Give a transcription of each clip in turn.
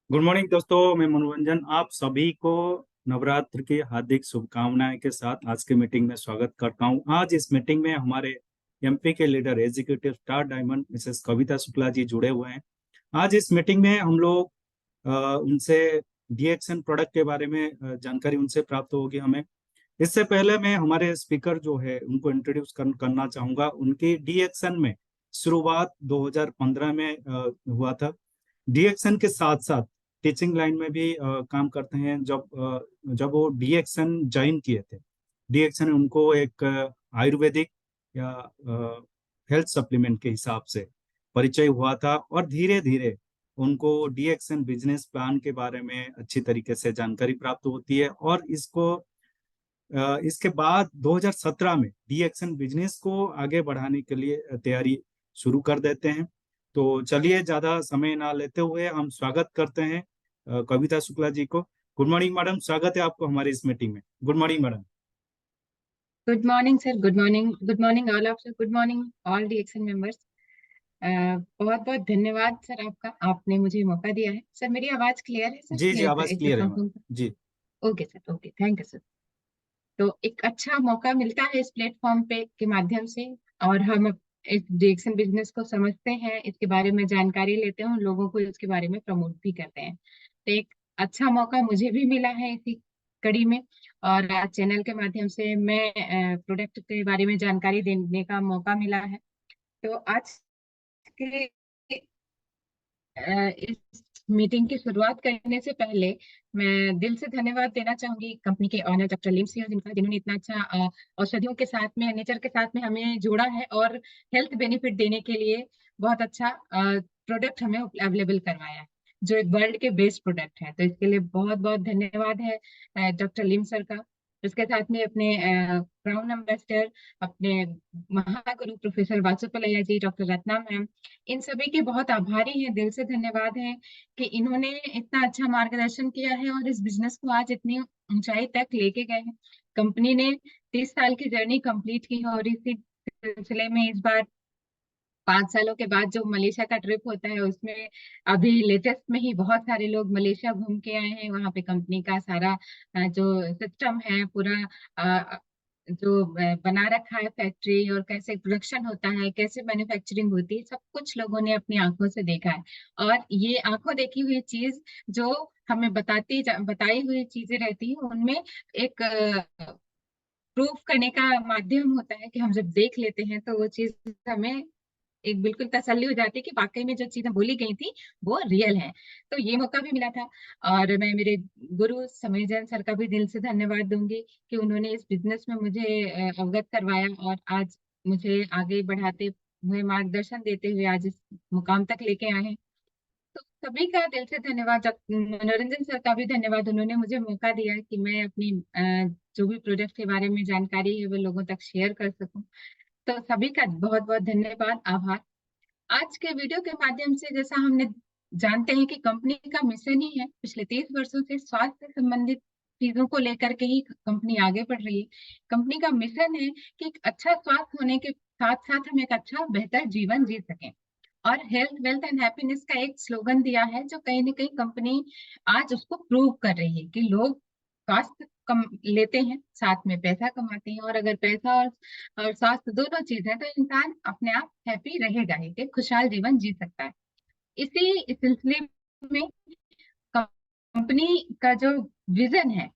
Good morning दोस्तों, मैं मनोरंजन आप सभी को नवरात्र की हार्दिक शुभकामनाएं के साथ आज की मीटिंग में स्वागत करता हूं। आज इस मीटिंग में हमारे एमपी के leader executive star diamond Mrs Kavita Shukla ji जुड़े हुए हैं। आज इस मीटिंग में हम लोग उनसे डीएक्सन प्रोडक्ट के बारे में जानकारी उनसे प्राप्त होगी हमें। इससे पहले मैं हमारे स्पीकर जो है उनको इंट्रोड्यूस करना चाहूंगा। उनकी डीएक्सन में शुरुआत 2015 में हुआ था। डीएक्सन के साथ साथ टीचिंग लाइन में भी काम करते हैं। जब वो डीएक्सन ज्वाइन किए थे, डीएक्सन उनको एक आयुर्वेदिक या हेल्थ सप्लीमेंट के हिसाब से परिचय हुआ था और धीरे धीरे उनको डीएक्सन बिजनेस प्लान के बारे में अच्छी तरीके से जानकारी प्राप्त होती है और इसके बाद 2017 में डीएक्सन बिजनेस को आगे बढ़ाने के लिए तैयारी शुरू कर देते हैं। तो चलिए ज्यादा समय ना लेते हुए हम स्वागत करते हैं कविता शुक्ला जी को। गुड मॉर्निंग मैडम, स्वागत है आपको हमारी इस मीटिंग में। Good morning madam. Good morning sir, good morning all of sir, good morning all DXN members. बहुत बहुत धन्यवाद सर आपका, आपने मुझे मौका दिया है। सर मेरी आवाज क्लियर है सर? जी जी, आवाज एक क्लियर है confirm. Madam ji. Okay sir, okay, thank you sir. तो एक अच्छा मौका मिलता है इस प्लेटफॉर्म पे के माध्यम से, और हम इस डीएक्सन बिजनेस को समझते हैं, इसके बारे में जानकारी लेते हैं, लोगों को इसके बारे में प्रमोट भी करते हैं। तो एक अच्छा मौका मुझे भी मिला है इसी कड़ी में, और आज चैनल के माध्यम से मैं प्रोडक्ट के बारे में जानकारी देने का मौका मिला है। तो आज के इस मीटिंग की शुरुआत करने से पहले मैं दिल से धन्यवाद देना चाहूंगी कंपनी के ऑनर डॉक्टर लिम सिंह जिनका, जिन्होंने इतना अच्छा औषधियों के साथ में, नेचर के साथ में हमें जोड़ा है और हेल्थ बेनिफिट देने के लिए बहुत अच्छा प्रोडक्ट हमें अवेलेबल करवाया है, जो एक वर्ल्ड के बेस्ट प्रोडक्ट है। तो इसके लिए बहुत बहुत धन्यवाद है डॉक्टर लिम सर का। उसके साथ में अपने क्राउन एम्बेसडर, अपने महागुरु प्रोफेसर वासुपलैया जी, डॉक्टर रत्ना मैम, इन सभी के बहुत आभारी हैं, दिल से धन्यवाद है कि इन्होंने इतना अच्छा मार्गदर्शन किया है और इस बिजनेस को आज इतनी ऊंचाई तक लेके गए हैं। कंपनी ने 30 साल की जर्नी कंप्लीट की है और इसी सिलसिले में इस बार 5 सालों के बाद जो मलेशिया का ट्रिप होता है उसमें अभी लेटेस्ट में ही बहुत सारे लोग मलेशिया घूम के आए हैं। वहाँ पे कंपनी का सारा जो सिस्टम है पूरा, अ, जो बना रखा है फैक्ट्री, और कैसे प्रोडक्शन होता है, कैसे मैन्युफैक्चरिंग होती है, सब कुछ लोगों ने अपनी आंखों से देखा है। और ये आंखों देखी हुई चीज जो हमें बताई हुई चीजें रहती है, उनमें एक प्रूफ करने का माध्यम होता है कि हम जब देख लेते हैं तो वो चीज हमें एक बिल्कुल तसल्ली हो जाती है कि वाकई में जो चीजें बोली गई थी वो रियल है। तो ये मौका भी मिला था, और मैं मेरे गुरु समीर जैन सर का भी दिल से धन्यवाद दूंगी कि उन्होंने इस बिजनेस में मुझे अवगत करवाया और आज मुझे आगे बढ़ाते हुए, मार्गदर्शन देते हुए आज इस मुकाम तक लेके आए हैं। तो सभी का दिल से धन्यवाद। मनोरंजन सर का भी धन्यवाद, उन्होंने मुझे मौका दिया कि मैं अपनी जो भी प्रोडक्ट के बारे में जानकारी है वो लोगों तक शेयर कर सकूं। तो सभी का बहुत बहुत धन्यवाद, आभार। आज के वीडियो के माध्यम से जैसा हमने जानते हैं कि कंपनी का मिशन ही है, पिछले 30 वर्षों से स्वास्थ्य से संबंधित चीजों को लेकर के ही कंपनी आगे बढ़ रही है। कंपनी का मिशन है कि एक अच्छा स्वास्थ्य होने के साथ साथ हम एक अच्छा बेहतर जीवन जी सकें। और हेल्थ वेल्थ एंड हैप्पीनेस का एक स्लोगन दिया है जो कहीं ना कहीं कंपनी आज उसको प्रूव कर रही है कि लोग स्वास्थ्य कम लेते हैं, साथ में पैसा कमाते हैं, और अगर पैसा और स्वास्थ्य दोनों चीज है तो इंसान अपने आप हैप्पी रहेगा ही, एक खुशहाल जीवन जी सकता है। इसी सिलसिले में कंपनी का जो विजन है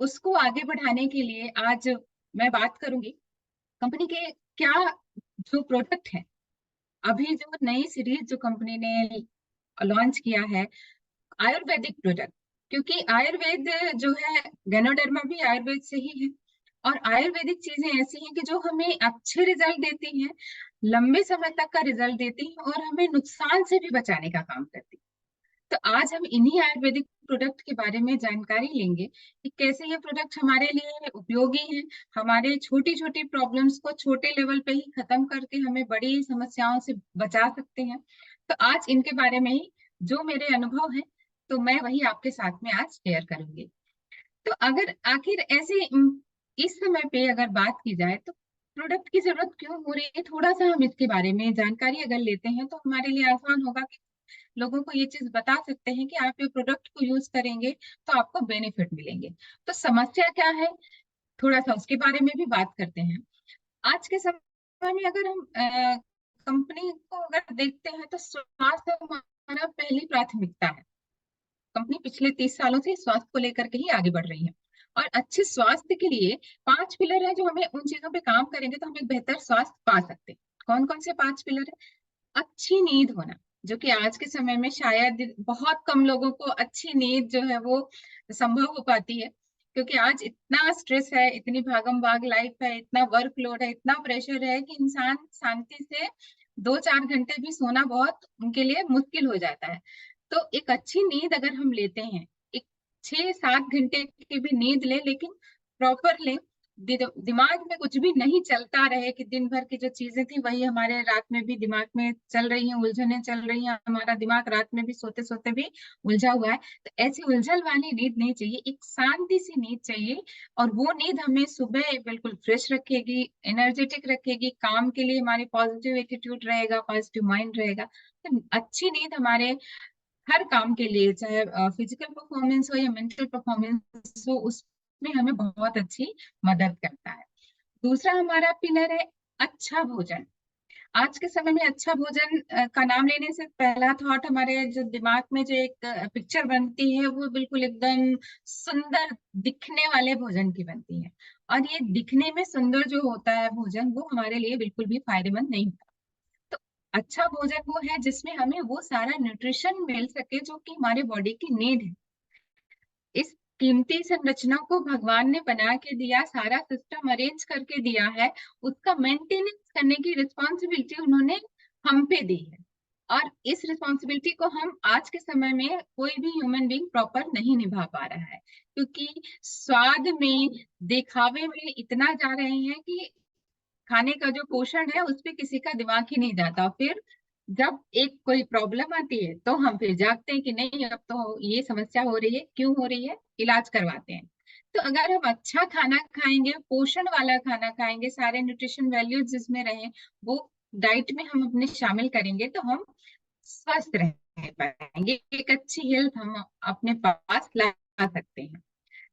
उसको आगे बढ़ाने के लिए आज मैं बात करूंगी कंपनी के क्या जो प्रोडक्ट है। अभी जो नई सीरीज जो कंपनी ने लॉन्च किया है, आयुर्वेदिक प्रोडक्ट, क्योंकि आयुर्वेद जो है, गैनोडर्मा भी आयुर्वेद से ही है। और आयुर्वेदिक चीजें ऐसी हैं कि जो हमें अच्छे रिजल्ट देती हैं, लंबे समय तक का रिजल्ट देती हैं, और हमें नुकसान से भी बचाने का काम करती हैं। तो आज हम इन्हीं आयुर्वेदिक प्रोडक्ट के बारे में जानकारी लेंगे कि कैसे ये प्रोडक्ट हमारे लिए उपयोगी हैं, हमारे छोटी छोटी प्रॉब्लम्स को छोटे लेवल पे ही खत्म करके हमें बड़ी समस्याओं से बचा सकते हैं। तो आज इनके बारे में ही जो मेरे अनुभव है तो मैं वही आपके साथ में आज शेयर करूंगी। तो अगर आखिर ऐसे इस समय पे अगर बात की जाए तो प्रोडक्ट की जरूरत क्यों हो रही है, थोड़ा सा हम इसके बारे में जानकारी अगर लेते हैं तो हमारे लिए आसान होगा कि लोगों को ये चीज बता सकते हैं कि आप ये प्रोडक्ट को यूज करेंगे तो आपको बेनिफिट मिलेंगे। तो समस्या क्या है, थोड़ा सा उसके बारे में भी बात करते हैं। आज के समय में अगर हम कंपनी को अगर देखते हैं तो स्वास्थ्य हमारा पहली प्राथमिकता है। कंपनी पिछले 30 सालों से स्वास्थ्य को लेकर के ही आगे बढ़ रही है, और अच्छे स्वास्थ्य के लिए 5 पिलर है जो हमें उन चीजों पे काम करेंगे तो हम एक बेहतर स्वास्थ्य पा सकते हैं। कौन कौन से 5 पिलर है? अच्छी नींद होना, जो कि आज के समय में शायद बहुत कम लोगों को अच्छी नींद जो है वो संभव हो पाती है, क्योंकि आज इतना स्ट्रेस है, इतनी भागम भाग लाइफ है, इतना वर्कलोड है, इतना प्रेशर है कि इंसान शांति से 2-4 घंटे भी सोना बहुत उनके लिए मुश्किल हो जाता है। तो एक अच्छी नींद अगर हम लेते हैं, एक 6-7 घंटे की भी नींद ले, लेकिन प्रॉपर ले, दिमाग में कुछ भी नहीं चलता रहे कि दिन भर की जो चीजें थी वही हमारे रात में भी दिमाग में चल रही हैं, उलझने चल रही हैं, हमारा दिमाग रात में भी सोते सोते भी उलझा हुआ है। तो ऐसी उलझन वाली नींद नहीं चाहिए, एक शांति सी नींद चाहिए। और वो नींद हमें सुबह बिल्कुल फ्रेश रखेगी, एनर्जेटिक रखेगी, काम के लिए हमारी पॉजिटिव एटीट्यूड रहेगा, पॉजिटिव माइंड रहेगा। तो अच्छी नींद हमारे हर काम के लिए, चाहे फिजिकल परफॉर्मेंस हो या मेंटल परफॉर्मेंस हो, उसमें हमें बहुत अच्छी मदद करता है। दूसरा हमारा पिलर है अच्छा भोजन। आज के समय में अच्छा भोजन का नाम लेने से पहला थॉट हमारे जो दिमाग में जो एक पिक्चर बनती है वो बिल्कुल एकदम सुंदर दिखने वाले भोजन की बनती है। और ये दिखने में सुंदर जो होता है भोजन, वो हमारे लिए बिल्कुल भी फायदेमंद नहीं होता। तो अच्छा भोजन वो है जिसमें हमें वो सारा न्यूट्रिशन मिल सके जो कि हमारे बॉडी की नीड है। इस कीमती संरचना को भगवान ने बना के दिया, सारा सिस्टम अरेंज करके दिया है, उसका मेंटेनेंस करने की रिस्पॉन्सिबिलिटी उन्होंने हम पे दी है। और इस रिस्पॉन्सिबिलिटी को हम आज के समय में कोई भी ह्यूमन बीइंग प्रॉपर नहीं निभा पा रहा है, क्योंकि स्वाद में, दिखावे में इतना जा रहे हैं कि खाने का जो पोषण है उस पे किसी का दिमाग ही नहीं जाता। फिर जब एक कोई प्रॉब्लम आती है तो हम फिर जागते हैं कि नहीं, अब तो ये समस्या हो रही है, क्यों हो रही है, इलाज करवाते हैं। तो अगर हम अच्छा खाना खाएंगे, पोषण वाला खाना खाएंगे, सारे न्यूट्रिशन वैल्यूज जिसमें रहे वो डाइट में हम अपने शामिल करेंगे, तो हम स्वस्थ रह पाएंगे, एक अच्छी हेल्थ हम अपने पास ला सकते हैं।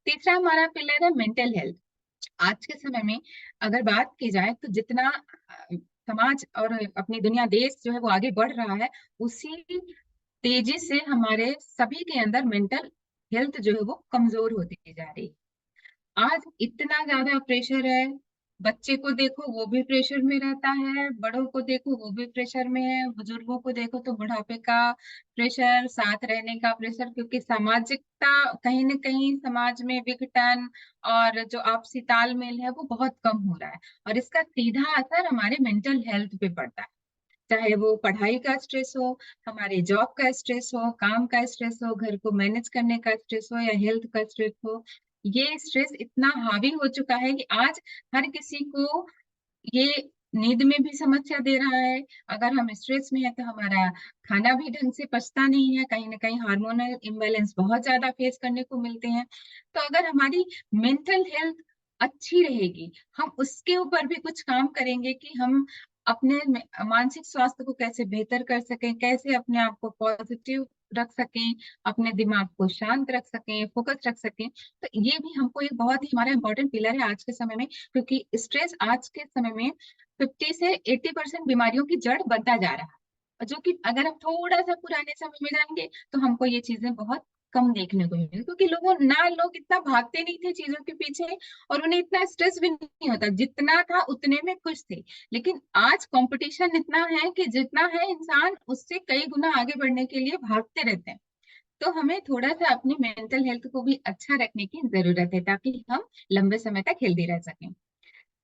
तीसरा हमारा पिलर है मेंटल हेल्थ। आज के समय में अगर बात की जाए तो जितना समाज और अपनी दुनिया, देश जो है वो आगे बढ़ रहा है, उसी तेजी से हमारे सभी के अंदर मेंटल हेल्थ जो है वो कमजोर होती जा रही है। आज इतना ज्यादा प्रेशर है, बच्चे को देखो वो भी प्रेशर में रहता है, बड़ों को देखो वो भी प्रेशर में है, बुजुर्गों को देखो तो बुढ़ापे का प्रेशर, साथ रहने का प्रेशर, क्योंकि सामाजिकता कहीं ना कहीं समाज में विघटन और जो आपसी तालमेल है वो बहुत कम हो रहा है, और इसका सीधा असर हमारे मेंटल हेल्थ पे पड़ता है। चाहे वो पढ़ाई का स्ट्रेस हो, हमारे जॉब का स्ट्रेस हो, काम का स्ट्रेस हो, घर को मैनेज करने का स्ट्रेस हो, या हेल्थ का स्ट्रेस हो, ये स्ट्रेस इतना हावी हो चुका है कि आज हर किसी को ये नींद में भी समस्या दे रहा है। अगर हम स्ट्रेस में है तो हमारा खाना भी ढंग से पचता नहीं है, कहीं ना कहीं हार्मोनल इम्बैलेंस बहुत ज्यादा फेस करने को मिलते हैं। तो अगर हमारी मेंटल हेल्थ अच्छी रहेगी, हम उसके ऊपर भी कुछ काम करेंगे कि हम अपने मानसिक स्वास्थ्य को कैसे बेहतर कर सकें, कैसे अपने आप को पॉजिटिव रख सकें, अपने दिमाग को शांत रख सकें, फोकस रख सकें, तो ये भी हमको एक बहुत ही हमारा इंपॉर्टेंट पिलर है आज के समय में। क्योंकि स्ट्रेस आज के समय में 50 से 80% बीमारियों की जड़ बनता जा रहा है, जो कि अगर हम थोड़ा सा पुराने समय में जाएंगे तो हमको ये चीजें बहुत कम देखने को मिलेगी, क्योंकि लोग इतना भागते नहीं थे चीजों के पीछे, और उन्हें इतना स्ट्रेस भी नहीं होता, जितना था उतने में खुश थे। लेकिन आज कंपटीशन इतना है कि जितना है इंसान उससे कई गुना आगे बढ़ने के लिए भागते रहते हैं। तो हमें थोड़ा सा अपनी मेंटल हेल्थ को भी अच्छा रखने की जरूरत है, ताकि हम लंबे समय तक हेल्दी रह सकें।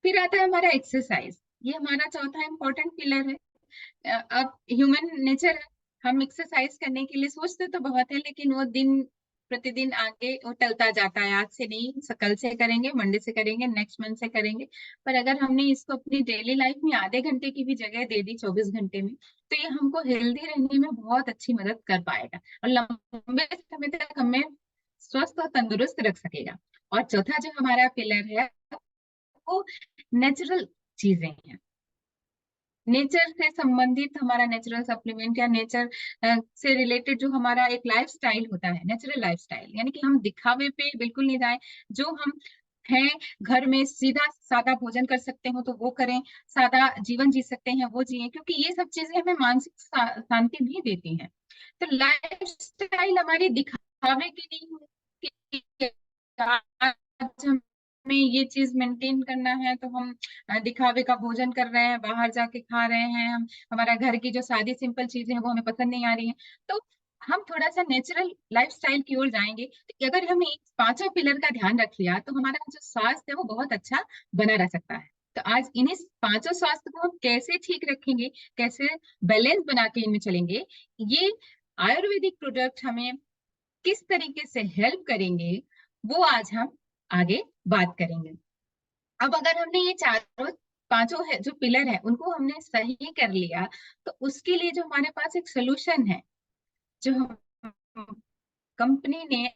फिर आता है हमारा एक्सरसाइज, ये हमारा चौथा इंपॉर्टेंट पिलर है। अब ह्यूमन नेचर है, हम एक्सरसाइज करने के लिए सोचते तो बहुत है, लेकिन वो दिन प्रतिदिन आगे वो टलता जाता है। आज से नहीं, कल से करेंगे, मंडे से करेंगे, नेक्स्ट मंथ से करेंगे। पर अगर हमने इसको अपनी डेली लाइफ में आधे घंटे की भी जगह दे दी 24 घंटे में, तो ये हमको हेल्दी रहने में बहुत अच्छी मदद कर पाएगा, और लंबे समय तक हमें स्वस्थ और तंदुरुस्त रख सकेगा। और चौथा जो हमारा पिलर है वो नेचुरल चीजें हैं। नेचर से संबंधित हमारा नेचुरल सप्लीमेंट या नेचर से रिलेटेड जो हमारा एक लाइफस्टाइल होता है, नेचुरल लाइफस्टाइल, यानी कि हम दिखावे पे बिल्कुल नहीं जाए, जो हम हैं, घर में सीधा सादा भोजन कर सकते हो तो वो करें, सादा जीवन जी सकते हैं वो जिए, क्योंकि ये सब चीजें हमें मानसिक शांति भी देती हैं। तो लाइफस्टाइल हमारी दिखावे की नहीं है कि आज हमें ये चीज मेंटेन करना है तो हम दिखावे का भोजन कर रहे हैं, बाहर जाके खा रहे हैं, हम हमारा घर की जो सादी सिंपल चीजें हैं वो हमें पसंद नहीं आ रही हैं। तो हम थोड़ा सा नेचुरल लाइफस्टाइल की ओर जाएंगे, तो अगर हमने इन पांचों पिलर का ध्यान रख लिया तो हमारा जो स्वास्थ्य है वो बहुत अच्छा बना रह सकता है। तो आज इन्हीं पांचों स्वास्थ्य को हम कैसे ठीक रखेंगे, कैसे बैलेंस बना के इनमें चलेंगे, ये आयुर्वेदिक प्रोडक्ट हमें किस तरीके से हेल्प करेंगे, वो आज हम आगे बात करेंगे। अब अगर हमने ये चारों पांचों है जो पिलर है उनको हमने सही कर लिया, तो उसके लिए जो हमारे पास एक सोल्यूशन है, जो हम कंपनी ने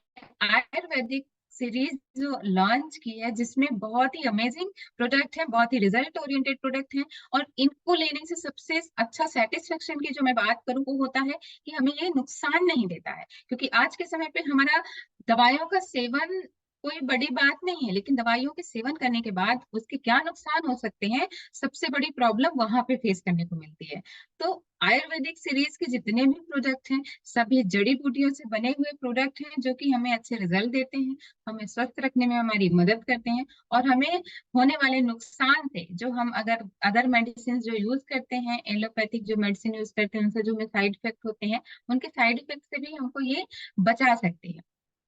आयुर्वेदिक सीरीज जो लॉन्च की है, जिसमें बहुत ही अमेजिंग प्रोडक्ट है, बहुत ही रिजल्ट ओरिएंटेड प्रोडक्ट है, और इनको लेने से सबसे अच्छा सेटिस्फेक्शन की जो मैं बात करूं वो होता है कि हमें ये नुकसान नहीं देता है। क्योंकि आज के समय पे हमारा दवाइयों का सेवन कोई बड़ी बात नहीं है, लेकिन दवाइयों के सेवन करने के बाद उसके क्या नुकसान हो सकते हैं, सबसे बड़ी प्रॉब्लम वहां पे फेस करने को मिलती है। तो आयुर्वेदिक सीरीज के जितने भी प्रोडक्ट हैं, सभी जड़ी बूटियों से बने हुए प्रोडक्ट हैं, जो कि हमें अच्छे रिजल्ट देते हैं, हमें स्वस्थ रखने में हमारी मदद करते हैं, और हमें होने वाले नुकसान से, जो हम अगर अदर मेडिसिन जो यूज करते हैं, एलोपैथिक जो मेडिसिन यूज करते हैं, उनसे जो हमें साइड इफेक्ट होते हैं, उनके साइड इफेक्ट से भी हमको ये बचा सकते हैं।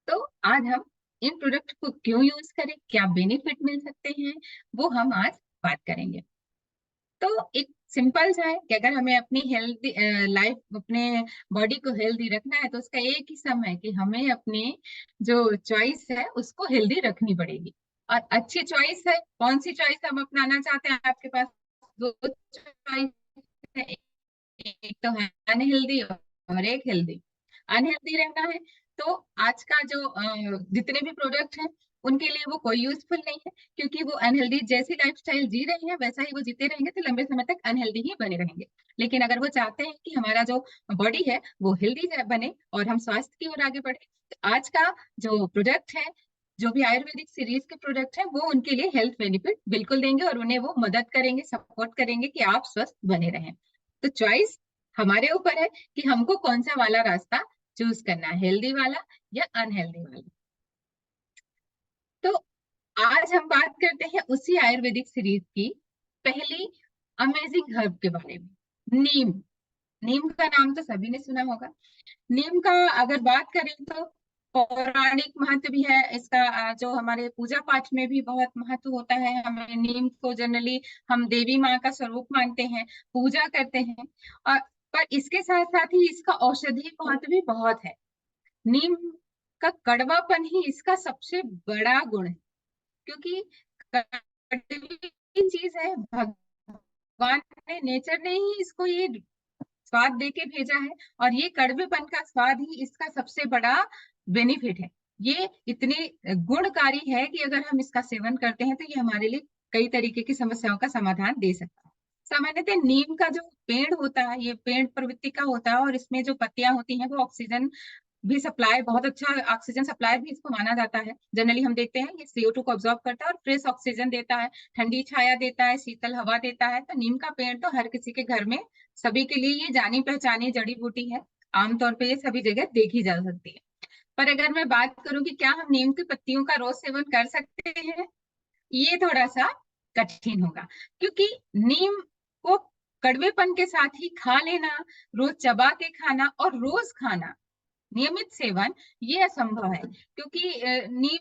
तो आज हम इन प्रोडक्ट को क्यों यूज करें, क्या बेनिफिट मिल सकते हैं, वो हम आज बात करेंगे। तो एक सिंपल सा है कि अगर हमें अपनी हेल्दी लाइफ, अपने बॉडी को हेल्दी रखना है तो उसका एक ही सम है कि हमें अपने जो चॉइस है उसको हेल्दी रखनी पड़ेगी। और अच्छी चॉइस है, कौन सी चॉइस हम अपनाना चाहते हैं? आपके पास दो चॉइस है, एक तो है अनहेल्दी और एक हेल्दी। अनहेल्दी रहना है तो आज का जो जितने भी प्रोडक्ट हैं उनके लिए वो कोई यूजफुल नहीं है, क्योंकि वो अनहेल्दी जैसी लाइफस्टाइल जी रहे हैं वैसा ही वो जीते रहेंगे तो लंबे समय तक अनहेल्दी ही बने रहेंगे। लेकिन अगर वो चाहते हैं कि हमारा जो बॉडी है वो हेल्दी बने और हम स्वास्थ्य की ओर आगे बढ़े, तो आज का जो प्रोडक्ट है, जो भी आयुर्वेदिक सीरीज के प्रोडक्ट हैं, वो उनके लिए हेल्थ बेनिफिट बिल्कुल देंगे और उन्हें वो मदद करेंगे, सपोर्ट करेंगे कि आप स्वस्थ बने रहें। तो चॉइस हमारे ऊपर है कि हमको कौन सा वाला रास्ता चूज करना है, हेल्दी वाला या अनहेल्दी वाला। तो आज हम बात करते हैं उसी आयुर्वेदिक सीरीज की पहली अमेजिंग हर्ब के बारे में, नीम। नीम का नाम तो सभी ने सुना होगा। नीम का अगर बात करें तो पौराणिक महत्व भी है इसका। जो हमारे पूजा पाठ में भी बहुत महत्व होता है। हमें नीम को जनरली हम देवी माँ का स्वरूप मानते हैं, पूजा करते हैं। और पर इसके साथ साथ ही इसका औषधि महत्व भी बहुत है। नीम का कड़वापन ही इसका सबसे बड़ा गुण है, क्योंकि कड़वी चीज है, भगवान ने, नेचर ने ही इसको ये स्वाद दे के भेजा है, और ये कड़वेपन का स्वाद ही इसका सबसे बड़ा बेनिफिट है। ये इतनी गुणकारी है कि अगर हम इसका सेवन करते हैं तो ये हमारे लिए कई तरीके की समस्याओं का समाधान दे सकता है। सामान्यतः नीम का जो पेड़ होता है ये पेड़ प्रवृत्ति का होता है, और इसमें जो पत्तियां होती हैं वो ऑक्सीजन भी सप्लाई, बहुत अच्छा ऑक्सीजन सप्लाई भी इसको माना जाता है। जनरली हम देखते हैं ये CO2 को ऑब्जॉर्व करता है और फ्रेश ऑक्सीजन देता है, ठंडी छाया देता है, शीतल हवा देता है। तो नीम का पेड़ तो हर किसी के घर में, सभी के लिए ये जानी पहचानी जड़ी बूटी है। आमतौर पर ये सभी जगह देखी जा सकती है। पर अगर मैं बात करूं कि क्या हम नीम की पत्तियों का रोज सेवन कर सकते हैं, ये थोड़ा सा कठिन होगा, क्योंकि नीम को कड़वेपन के साथ ही खा लेना, रोज चबा के खाना और रोज खाना, नियमित सेवन, ये असंभव है। क्योंकि नीम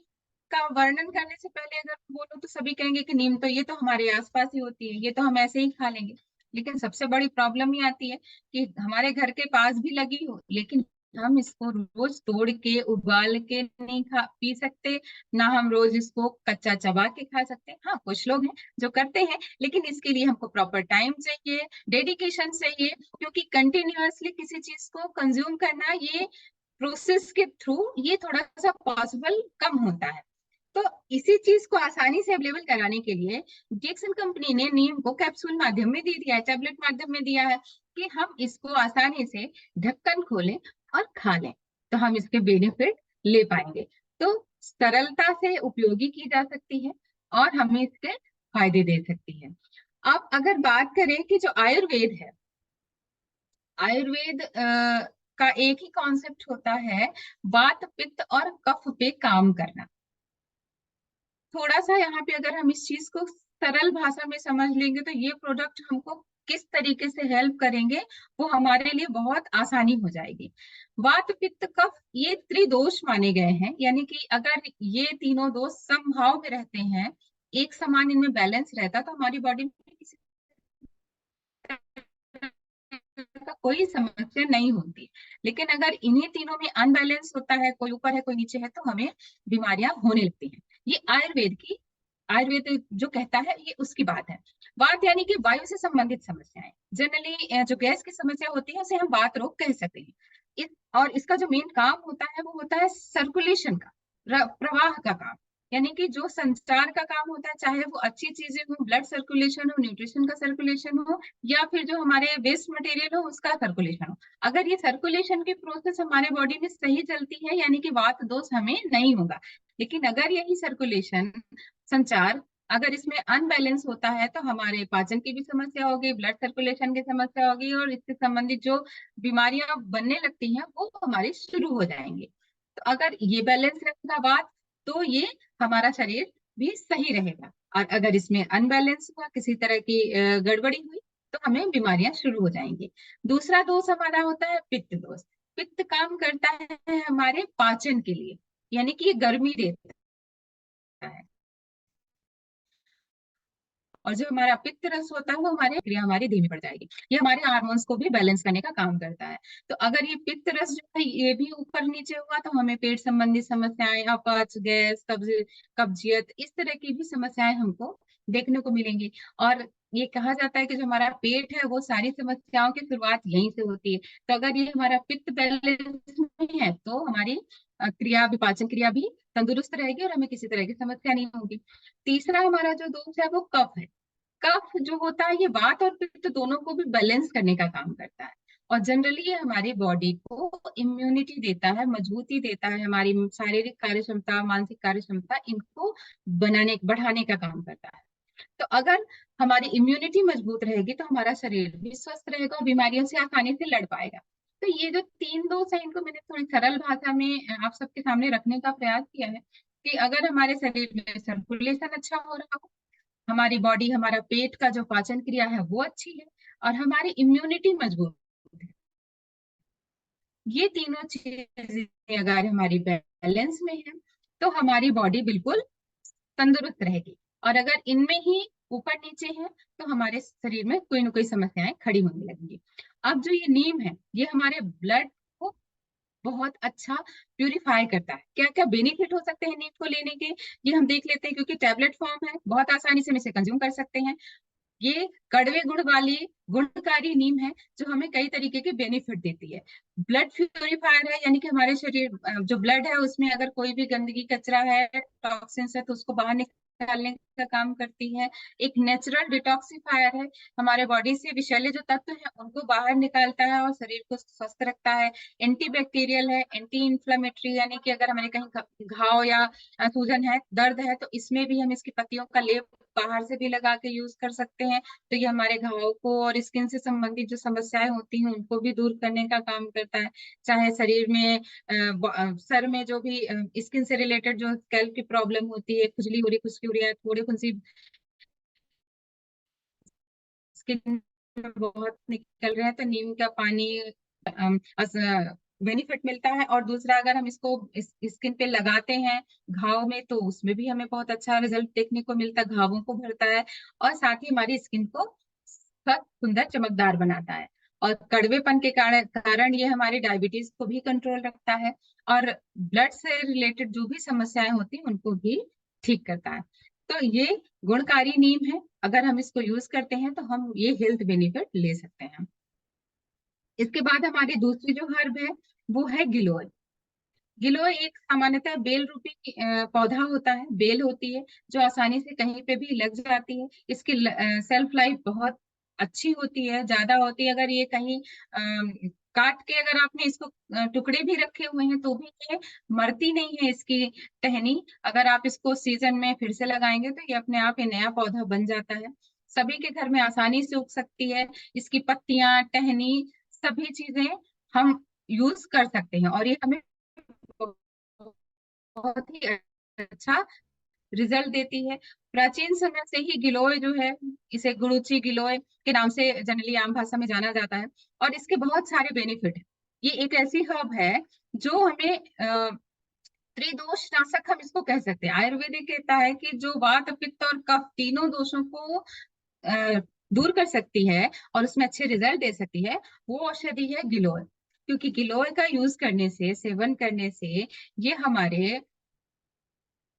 का वर्णन करने से पहले अगर बोलो तो सभी कहेंगे कि नीम तो ये तो हमारे आसपास ही होती है, ये तो हम ऐसे ही खा लेंगे। लेकिन सबसे बड़ी प्रॉब्लम ये आती है कि हमारे घर के पास भी लगी हो, लेकिन हम इसको रोज तोड़ के उबाल के नहीं खा पी सकते, ना हम रोज इसको कच्चा चबा के खा सकते। हाँ, कुछ लोग हैं जो करते हैं, लेकिन इसके लिए हमको प्रॉपर टाइम चाहिए, डेडिकेशन चाहिए, क्योंकि कंटिन्यूअसली किसी चीज को कंज्यूम करना, ये प्रोसेस के थ्रू ये थोड़ा सा पॉसिबल कम होता है। तो इसी चीज को आसानी से अवेलेबल कराने के लिए डिएक्सन कंपनी ने नीम को कैप्सूल माध्यम में दे दिया है, टैबलेट माध्यम में दिया है, कि हम इसको आसानी से ढक्कन खोलें और खा लें तो हम इसके बेनिफिट ले पाएंगे। तो सरलता से उपयोगी की जा सकती है और हमें इसके फायदे दे सकती है। अब अगर बात करें कि जो आयुर्वेद है, आयुर्वेद का एक ही कॉन्सेप्ट होता है, वात पित्त और कफ पे काम करना। थोड़ा सा यहाँ पे अगर हम इस चीज को सरल भाषा में समझ लेंगे तो ये प्रोडक्ट हमको किस तरीके से हेल्प करेंगे वो हमारे लिए बहुत आसानी हो जाएगी। वात पित्त कफ ये त्रिदोष माने गए हैं, यानी कि अगर ये तीनों दोष समभाव में रहते हैं, एक समान इनमें बैलेंस रहता, तो हमारी बॉडी में किसी का कोई समस्या नहीं होती। लेकिन अगर इन्हीं तीनों में अनबैलेंस होता है, कोई ऊपर है कोई नीचे है, तो हमें बीमारियां होने लगती हैं। ये आयुर्वेद जो कहता है ये उसकी बात है। वात यानी कि वायु से संबंधित समस्याएं, जनरली जो गैस की समस्या होती है उसे हम वात रोग कह सकते हैं। और इसका जो मेन काम होता है वो होता है सर्कुलेशन का, प्रवाह का काम, यानी कि जो संचार का काम होता है, चाहे वो अच्छी चीजें हो, ब्लड सर्कुलेशन हो, न्यूट्रिशन का सर्कुलेशन हो, या फिर जो हमारे वेस्ट मटेरियल हो उसका सर्कुलेशन हो। अगर ये सर्कुलेशन की प्रोसेस हमारे बॉडी में सही चलती है, यानी कि वात दोष हमें नहीं होगा। लेकिन अगर यही सर्कुलेशन, संचार, अगर इसमें अनबैलेंस होता है तो हमारे पाचन की भी समस्या होगी, ब्लड सर्कुलेशन की समस्या होगी, और इससे संबंधित जो बीमारियां बनने लगती हैं वो हमारी शुरू हो जाएंगी। तो अगर ये बैलेंस रहेगा बात, तो ये हमारा शरीर भी सही रहेगा। और अगर इसमें अनबैलेंस हुआ, किसी तरह की गड़बड़ी हुई, तो हमें बीमारियां शुरू हो जाएंगी। दूसरा दोष हमारा होता है पित्त दोष। पित्त काम करता है हमारे पाचन के लिए, यानी कि ये गर्मी देता है। और जो हमारा पित्त रस होता है वो हमारे क्रिया हमारी धीमी पड़ जाएगी। ये हमारे हार्मोन्स को भी बैलेंस करने का काम करता है। तो अगर ये पित्त रस जो है ये भी ऊपर नीचे हुआ तो हमें पेट संबंधी समस्याएं, अपच, गैस, कब्जियत, इस तरह की भी समस्याएं हमको देखने को मिलेंगी। और ये कहा जाता है कि जो हमारा पेट है वो सारी समस्याओं की शुरुआत यहीं से होती है। तो अगर ये हमारा पित्त बैलेंस में है तो हमारी क्रिया, विपाचन क्रिया भी तंदुरुस्त रहेगी और हमें किसी तरह की समस्या नहीं होगी। तीसरा हमारा जो दोष है वो कफ है। कफ जो होता है ये वात और पित्त दोनों को भी बैलेंस करने का काम करता है। और जनरली ये हमारी बॉडी को इम्यूनिटी देता है, मजबूती देता है, हमारी शारीरिक कार्य क्षमता, मानसिक कार्य क्षमता, इनको बढ़ाने का काम करता है। तो अगर हमारी इम्यूनिटी मजबूत रहेगी तो हमारा शरीर भी स्वस्थ रहेगा और बीमारियों से आसानी से लड़ पाएगा। तो ये जो तीन दोष है इनको मैंने थोड़ी सरल भाषा में आप सबके सामने रखने का प्रयास किया है कि अगर हमारे शरीर में सर्कुलेशन अच्छा हो रहा हो, हमारी बॉडी, हमारा पेट का जो पाचन क्रिया है वो अच्छी है और हमारी इम्यूनिटी मजबूत है, ये तीनों चीजें अगर हमारी बैलेंस में है तो हमारी बॉडी बिल्कुल तंदुरुस्त रहेगी। और अगर इनमें ही ऊपर नीचे है तो हमारे शरीर में कोई ना कोई समस्याएं खड़ी होने लगेंगी। अब जो ये नीम है ये हमारे ब्लड को बहुत अच्छा प्यूरिफाई करता है। क्या क्या बेनिफिट हो सकते हैं नीम को लेने के, ये हम देख लेते हैं। क्योंकि टैबलेट फॉर्म है, बहुत आसानी से हम इसे कंज्यूम कर सकते हैं। ये कड़वे गुण वाली गुणकारी नीम है जो हमें कई तरीके के बेनिफिट देती है। ब्लड प्यूरिफायर है, यानी कि हमारे शरीर जो ब्लड है उसमें अगर कोई भी गंदगी, कचरा है, टॉक्सिन्स है तो उसको बाहर निकालने का काम करती है। एक नेचुरल डिटॉक्सिफायर है, हमारे बॉडी से विषैले जो तत्व हैं उनको बाहर निकालता है और शरीर को स्वस्थ रखता है। एंटीबैक्टीरियल है, एंटी इंफ्लेमेटरी, यानी कि अगर हमारे कहीं घाव या सूजन है, दर्द है, तो इसमें भी हम इसकी पत्तियों का लेप बाहर से भी लगा के यूज कर सकते हैं। तो ये हमारे घाव को और स्किन से संबंधित जो समस्याएं होती हैं उनको भी दूर करने का काम करता है। चाहे शरीर में सर में जो भी स्किन से रिलेटेड जो स्कैल्प की प्रॉब्लम होती है, खुजली हो रही, खुश्की हो रही है, थोड़ी फुंसी स्किन में बहुत निकल रहे हैं तो नीम का पानी बेनिफिट मिलता है। और दूसरा अगर हम इसको स्किन पे लगाते हैं घाव में तो उसमें भी हमें बहुत अच्छा रिजल्ट देखने को मिलता है, घावों को भरता है और साथ ही हमारी स्किन को सख्त, सुंदर, चमकदार बनाता है। और कड़वेपन के कारण ये हमारी डायबिटीज को भी कंट्रोल रखता है और ब्लड से रिलेटेड जो भी समस्याएं होती हैं उनको भी ठीक करता है। तो ये गुणकारी नीम है, अगर हम इसको यूज करते हैं तो हम ये हेल्थ बेनिफिट ले सकते हैं। इसके बाद हमारी दूसरी जो हर्ब है वो है गिलोय। गिलोय एक सामान्यतः बेल रूपी पौधा होता है, बेल होती है जो आसानी से कहीं पे भी लग जाती है। इसकी सेल्फ लाइफ बहुत अच्छी होती है, ज्यादा होती है। अगर ये कहीं काट के अगर आपने इसको टुकड़े भी रखे हुए हैं तो भी ये मरती नहीं है इसकी टहनी। अगर आप इसको सीजन में फिर से लगाएंगे तो ये अपने आप ही नया पौधा बन जाता है। सभी के घर में आसानी से उग सकती है। इसकी पत्तियां, टहनी, सभी चीजें हम यूज कर सकते हैं और ये हमें बहुत ही अच्छा रिजल्ट देती है। प्राचीन समय से ही गिलोय जो है, इसे गुरुची गिलोय के नाम से जनरली आम भाषा में जाना जाता है और इसके बहुत सारे बेनिफिट है। ये एक ऐसी हर्ब है जो हमें त्रिदोष नाशक हम इसको कह सकते हैं। आयुर्वेदिक कहता है कि जो वात, पित्त और कफ तीनों दोषों को दूर कर सकती है और उसमें अच्छे रिजल्ट दे सकती है, वो औषधि है गिलोय। क्योंकि गिलोय का यूज करने से, सेवन करने से ये हमारे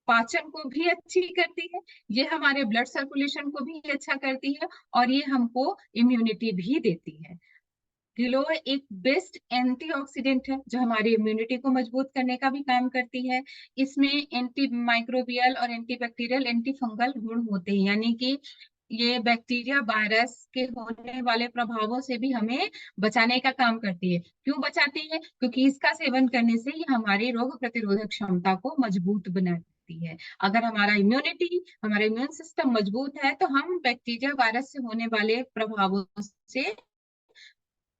पाचन को भी अच्छी करती है, ये हमारे ब्लड सर्कुलेशन को भी अच्छा करती है और ये हमको इम्यूनिटी भी देती है। गिलोय एक बेस्ट एंटीऑक्सीडेंट है जो हमारी इम्यूनिटी को मजबूत करने का भी काम करती है। इसमें एंटी माइक्रोबियल और एंटी बैक्टीरियल, एंटी फंगल गुण होते हैं, यानी कि ये बैक्टीरिया, वायरस के होने वाले प्रभावों से भी हमें बचाने का काम करती है। क्यों बचाती है? क्योंकि इसका सेवन करने से ये हमारी रोग प्रतिरोधक क्षमता को मजबूत बनाती है। अगर हमारा इम्यून सिस्टम मजबूत है तो हम बैक्टीरिया, वायरस से होने वाले प्रभावों से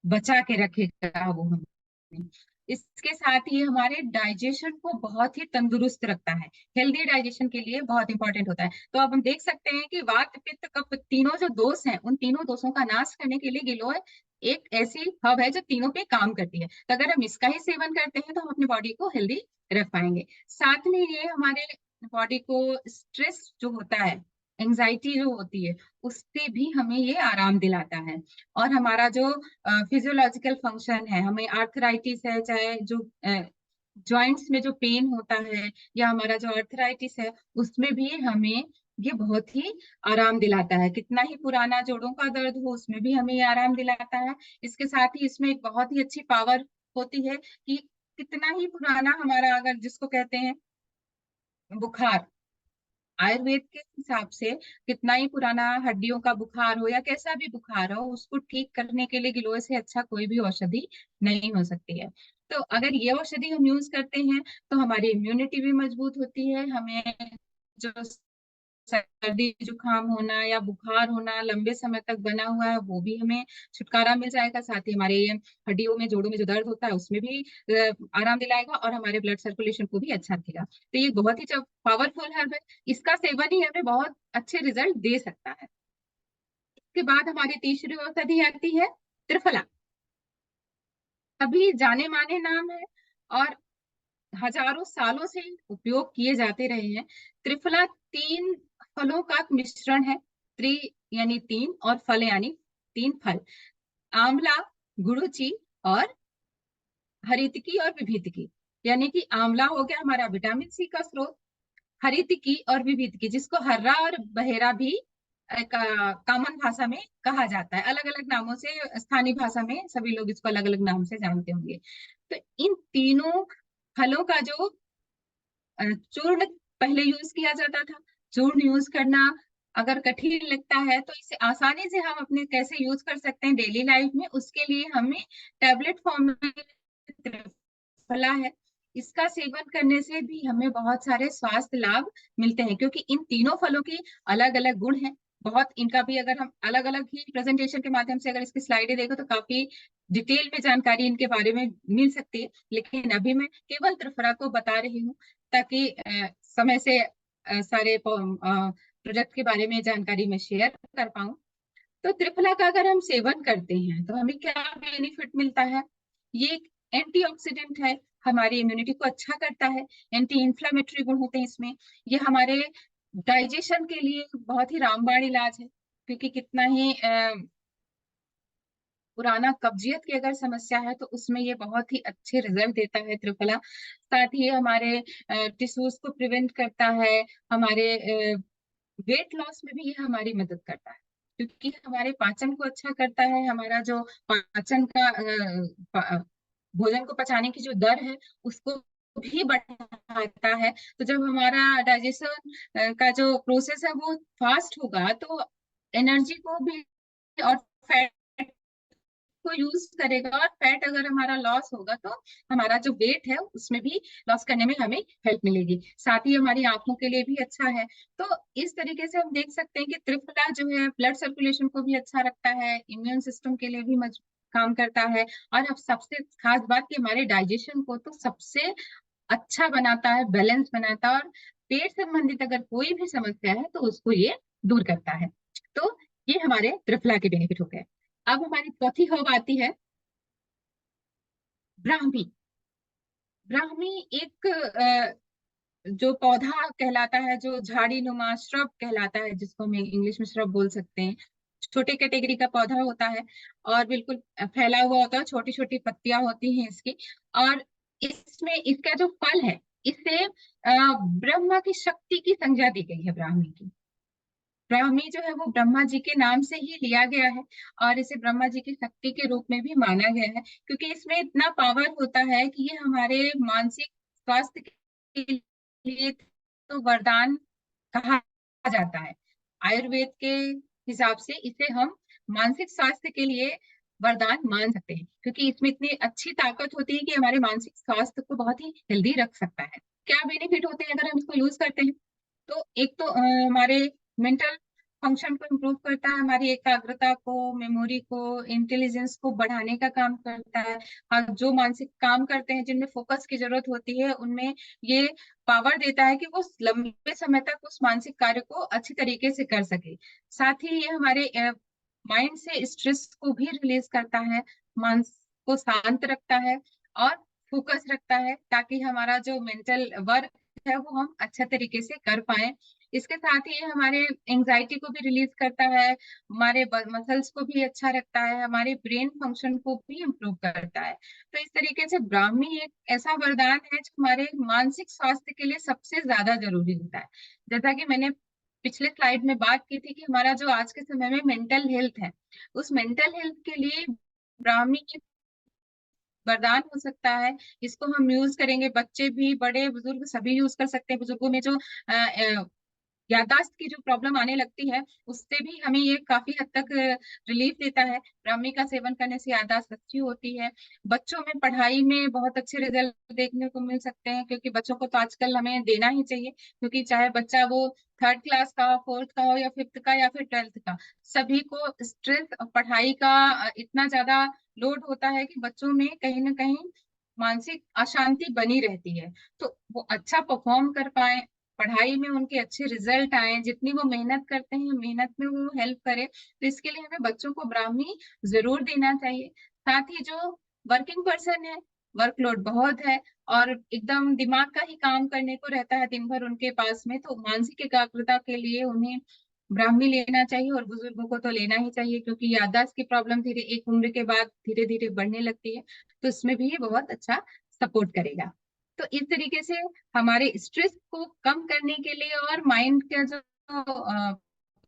बचा के रखेगा वो हमें। इसके साथ ही हमारे डाइजेशन को बहुत ही तंदुरुस्त रखता है, हेल्दी डाइजेशन के लिए बहुत इंपॉर्टेंट होता है। तो अब हम देख सकते हैं कि वात, पित्त, कफ तीनों जो दोष हैं उन तीनों दोषों का नाश करने के लिए गिलोय एक ऐसी हब है जो तीनों पे काम करती है। तो अगर हम इसका ही सेवन करते हैं तो हम अपनी बॉडी को हेल्दी रख पाएंगे। साथ में ये हमारे बॉडी को स्ट्रेस जो होता है, एंजाइटी जो होती है उससे भी हमें ये आराम दिलाता है। और हमारा जो फिजियोलॉजिकल फंक्शन है, हमें आर्थराइटिस है, चाहे जो जॉइंट्स में जो पेन होता है या हमारा जो आर्थराइटिस है, उसमें भी हमें ये बहुत ही आराम दिलाता है। कितना ही पुराना जोड़ों का दर्द हो उसमें भी हमें ये आराम दिलाता है। इसके साथ ही इसमें एक बहुत ही अच्छी पावर होती है कि कितना ही पुराना हमारा, अगर जिसको कहते हैं बुखार, आयुर्वेद के हिसाब से कितना ही पुराना हड्डियों का बुखार हो या कैसा भी बुखार हो, उसको ठीक करने के लिए गिलोय से अच्छा कोई भी औषधि नहीं हो सकती है। तो अगर ये औषधि हम यूज करते हैं तो हमारी इम्यूनिटी भी मजबूत होती है। हमें जो सर्दी जुकाम होना या बुखार होना लंबे समय तक बना हुआ है वो भी हमें छुटकारा मिल जाएगा। साथ ही हमारे हड्डियों में, जोड़ों में जो दर्द होता है उसमें भी आराम दिलाएगा और हमारे ब्लड सर्कुलेशन को भी अच्छा रखेगा। तो ये बहुत ही पावरफुल हर्ब है। इसका सेवन ही हमें बहुत अच्छे रिजल्ट दे सकता है। इसके बाद हमारी तीसरी औषधि आती है त्रिफला। अभी जाने माने नाम है और हजारों सालों से उपयोग किए जाते रहे हैं। त्रिफला तीन फलों का मिश्रण है। त्रि यानी तीन और फल यानी तीन फल। आंवला, गुड़ुचि और हरितकी और विभीतकी। यानी कि आंवला हो गया हमारा विटामिन सी का स्रोत, हरितकी और विभीतकी जिसको हर्रा और बहेरा भी कॉमन भाषा में कहा जाता है। अलग अलग नामों से स्थानीय भाषा में सभी लोग इसको अलग अलग नाम से जानते होंगे। तो इन तीनों फलों का जो चूर्ण पहले यूज किया जाता था। चूर्ण यूज करना अगर कठिन लगता है तो इसे आसानी से हम अपने कैसे यूज कर सकते हैं डेली लाइफ में, उसके लिए हमें टैबलेट फॉर्म में त्रिफला है। इसका सेवन करने से भी हमें बहुत सारे स्वास्थ्य लाभ मिलते हैं, क्योंकि इन तीनों फलों की अलग अलग गुण हैं। बहुत इनका भी अगर हम अलग अलग ही प्रेजेंटेशन के माध्यम से अगर इसकी स्लाइडें देखो तो काफी डिटेल में जानकारी इनके बारे में मिल सकती है, लेकिन अभी मैं केवल त्रिफला को बता रही हूँ ताकि समय से सारे प्रोजेक्ट के बारे में जानकारी मैं शेयर कर पाऊँ। तो त्रिफला का अगर हम सेवन करते हैं तो हमें क्या बेनिफिट मिलता है? ये एक एंटीऑक्सीडेंट है, हमारी इम्यूनिटी को अच्छा करता है। एंटी इंफ्लेमेटरी गुण होते हैं इसमें। ये हमारे डाइजेशन के लिए बहुत ही रामबाण इलाज है, क्योंकि कितना ही पुराना कब्जियत की अगर समस्या है तो उसमें ये बहुत ही अच्छे रिजल्ट देता है त्रिफला। साथ ही हमारे टिश्यूज को प्रिवेंट करता है। हमारे वेट लॉस में भी ये हमारी मदद करता है, क्योंकि हमारे पाचन को अच्छा करता है। हमारा जो पाचन का भोजन को पचाने की जो दर है उसको भी बढ़ाता है। तो जब हमारा डाइजेशन का जो प्रोसेस है वो फास्ट होगा तो एनर्जी को भी और फैट को यूज करेगा, और फैट अगर हमारा लॉस होगा तो हमारा जो वेट है उसमें भी लॉस करने में हमें हेल्प मिलेगी। साथ ही हमारी आंखों के लिए भी अच्छा है। तो इस तरीके से हम देख सकते हैं कि त्रिफला जो है ब्लड सर्कुलेशन को भी अच्छा रखता है, इम्यून सिस्टम के लिए भी काम करता है, और अब सबसे खास बात कि हमारे डाइजेशन को तो सबसे अच्छा बनाता है, बैलेंस बनाता है, और पेट संबंधित अगर कोई भी समस्या है तो उसको ये दूर करता है। तो ये हमारे त्रिफला के बेनिफिट हो गए। अब हमारी चौथी हर्ब आती है ब्राह्मी। ब्राह्मी एक जो पौधा कहलाता है, जो झाड़ी नुमा श्रब कहलाता है, जिसको हम इंग्लिश में श्रब बोल सकते हैं। छोटे कैटेगरी का पौधा होता है और बिल्कुल फैला हुआ होता है, छोटी छोटी पत्तियां होती हैं इसकी। और इसमें इसका जो फल है, इससे ब्रह्मा की शक्ति की संज्ञा दी गई है। ब्राह्मी की, ब्राह्मी जो है वो ब्रह्मा जी के नाम से ही लिया गया है, और इसे ब्रह्मा जी की शक्ति के रूप में भी माना गया है, क्योंकि इसमें इतना पावर होता है कि ये हमारे मानसिक स्वास्थ्य के लिए तो वरदान कहा जाता है। आयुर्वेद के हिसाब से इसे हम मानसिक स्वास्थ्य के लिए वरदान मान सकते हैं, क्योंकि इसमें इतनी अच्छी ताकत होती है कि हमारे मानसिक स्वास्थ्य को बहुत ही हेल्दी रख सकता है। क्या बेनिफिट होते हैं अगर हम इसको यूज करते हैं? तो एक तो हमारे मेंटल फंक्शन को इम्प्रूव करता है, हमारी एकाग्रता को, मेमोरी को, इंटेलिजेंस को बढ़ाने का काम करता है। और जो मानसिक काम करते हैं जिनमें फोकस की जरूरत होती है उनमें ये पावर देता है कि वो लंबे समय तक उस मानसिक कार्य को अच्छी तरीके से कर सके। साथ ही ये हमारे माइंड से स्ट्रेस को भी रिलीज करता है, मन को शांत रखता है और फोकस रखता है, ताकि हमारा जो मेंटल वर्क है वो हम अच्छा तरीके से कर पाए। इसके साथ ही हमारे एंजाइटी को भी रिलीज करता है, हमारे मसल्स को भी अच्छा रखता है, हमारे ब्रेन फंक्शन को भी इम्प्रूव करता है। तो इस तरीके से ब्राह्मी एक ऐसा वरदान है जो हमारे मानसिक स्वास्थ्य के लिए सबसे ज्यादा जरूरी होता है। जैसा कि मैंने पिछले स्लाइड में बात की थी कि हमारा जो आज के समय में मेंटल हेल्थ है, उस मेंटल हेल्थ के लिए ब्राह्मी वरदान हो सकता है। इसको हम यूज करेंगे, बच्चे भी बड़े बुजुर्ग सभी यूज कर सकते हैं। बुजुर्गों में जो याददाश्त की जो प्रॉब्लम आने लगती है, उससे भी हमें ये काफी हद तक रिलीफ देता है। ब्राह्मी का सेवन करने से याददाश्त अच्छी होती है। बच्चों में पढ़ाई में बहुत अच्छे रिजल्ट देखने को मिल सकते हैं, क्योंकि बच्चों को तो आजकल हमें देना ही चाहिए, क्योंकि चाहे बच्चा वो थर्ड क्लास का, फोर्थ का हो, या फिफ्थ का, या फिर ट्वेल्थ का, सभी को स्ट्रेस पढ़ाई का इतना ज्यादा लोड होता है कि बच्चों में कहीं ना कहीं मानसिक अशांति बनी रहती है। तो वो अच्छा परफॉर्म कर पाए, पढ़ाई में उनके अच्छे रिजल्ट आए, जितनी वो मेहनत करते हैं मेहनत में वो हेल्प करे, तो इसके लिए हमें बच्चों को ब्राह्मी जरूर देना चाहिए। साथ ही जो वर्किंग पर्सन है, वर्कलोड बहुत है और एकदम दिमाग का ही काम करने को रहता है दिन भर उनके पास में, तो मानसिक एकाग्रता के लिए उन्हें ब्राह्मी लेना चाहिए। और बुजुर्गों को तो लेना ही चाहिए, क्योंकि याददाश्त की प्रॉब्लम धीरे एक उम्र के बाद धीरे धीरे बढ़ने लगती है, तो इसमें भी ये बहुत अच्छा सपोर्ट करेगा। तो इस तरीके से हमारे स्ट्रेस को कम करने के लिए और माइंड का जो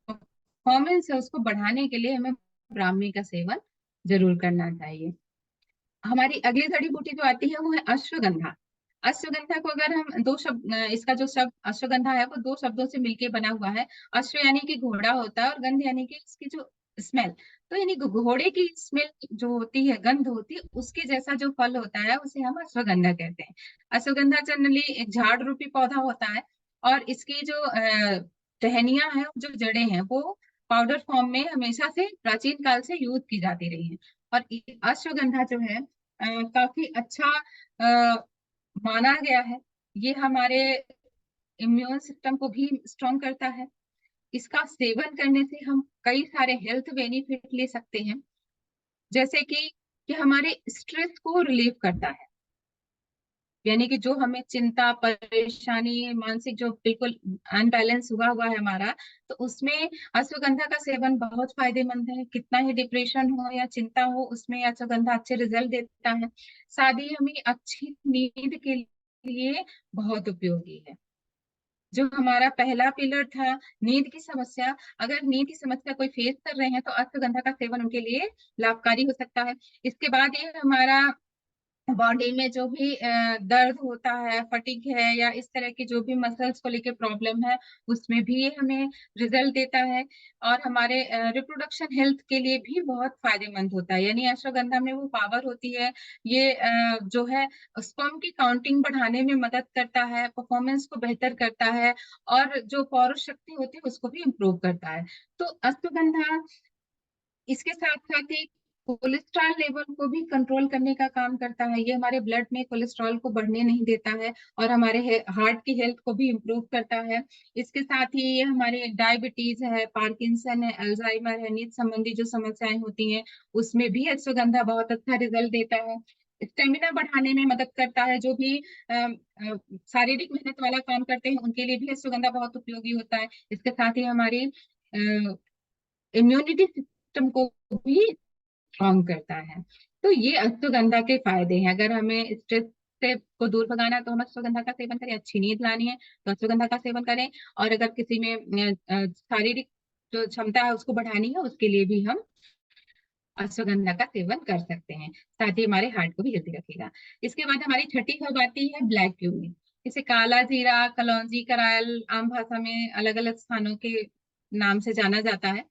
परफॉर्मेंस है उसको बढ़ाने के लिए हमें ब्राह्मी का सेवन जरूर करना चाहिए। हमारी अगली जड़ी बूटी जो आती है वो है अश्वगंधा। अश्वगंधा को अगर हम दो शब्द, इसका जो शब्द अश्वगंधा है वो दो शब्दों से मिलके बना हुआ है। अश्व यानी कि घोड़ा होता है, और गंध यानी कि इसकी जो स्मेल, तो यानी घोड़े की स्मेल जो होती है, गंध होती है, उसके जैसा जो फल होता है उसे हम अश्वगंधा कहते हैं। अश्वगंधा जनरली एक झाड़ रूपी पौधा होता है, और इसकी जो टहनियां हैं, जो जड़ें हैं, वो पाउडर फॉर्म में हमेशा से प्राचीन काल से यूज की जाती रही है। और अश्वगंधा जो है काफी अच्छा माना गया है। ये हमारे इम्यून सिस्टम को भी स्ट्रॉन्ग करता है। इसका सेवन करने से हम कई सारे हेल्थ बेनिफिट ले सकते हैं, जैसे कि हमारे स्ट्रेस को रिलीव करता है। यानी कि जो हमें चिंता, परेशानी, मानसिक जो बिल्कुल अनबैलेंस हुआ हुआ है हमारा, तो उसमें अश्वगंधा का सेवन बहुत फायदेमंद है। कितना ही डिप्रेशन हो या चिंता हो, उसमें अश्वगंधा अच्छे रिजल्ट देता है। साथ ही हमें अच्छी नींद के लिए बहुत उपयोगी है। जो हमारा पहला पिलर था, नींद की समस्या, अगर नींद की समस्या कोई फेस कर रहे हैं तो अश्वगंधा का सेवन उनके लिए लाभकारी हो सकता है। इसके बाद ये हमारा बॉडी में जो भी दर्द होता है, फटीग है, या इस तरह की जो भी मसल्स को लेके प्रॉब्लम है, उसमें भी ये हमें रिजल्ट देता है। और हमारे रिप्रोडक्शन हेल्थ के लिए भी बहुत फायदेमंद होता है। यानी अश्वगंधा में वो पावर होती है, ये जो है स्पर्म की काउंटिंग बढ़ाने में मदद करता है, परफॉर्मेंस को बेहतर करता है, और जो पौरुष शक्ति होती है उसको भी इम्प्रूव करता है। तो अश्वगंधा इसके साथ साथ ही कोलेस्ट्रॉल लेवल को भी कंट्रोल करने का काम करता है। ये हमारे ब्लड में कोलेस्ट्रॉल को बढ़ने नहीं देता है, और हमारे हार्ट की हेल्थ को भी इम्प्रूव करता है। इसके साथ ही ये हमारे डायबिटीज है, पार्किंसन है, अल्जाइमर है, नींद संबंधी जो समस्याएं होती हैं, उसमें भी अश्वगंधा बहुत अच्छा रिजल्ट देता है। स्टेमिना बढ़ाने में मदद करता है। जो भी शारीरिक मेहनत वाला काम करते हैं उनके लिए भी अश्वगंधा बहुत उपयोगी होता है। इसके साथ ही हमारी इम्यूनिटी सिस्टम को भी स्ट्रॉन्ग करता है। तो ये अश्वगंधा के फायदे हैं। अगर हमें स्ट्रेस से को दूर भगाना है तो हम अश्वगंधा का सेवन करें, अच्छी नींद लानी है तो अश्वगंधा का सेवन करें, और अगर किसी में शारीरिक जो क्षमता है उसको बढ़ानी है, उसके लिए भी हम अश्वगंधा का सेवन कर सकते हैं। साथ ही हमारे हार्ट को भी हेल्दी रखेगा। इसके बाद हमारी छठी हर्ब आती है ब्लैक क्यूमिन। इसे काला जीरा, कलौंजी, करायल, आम भाषा में अलग अलग स्थानों के नाम से जाना जाता है।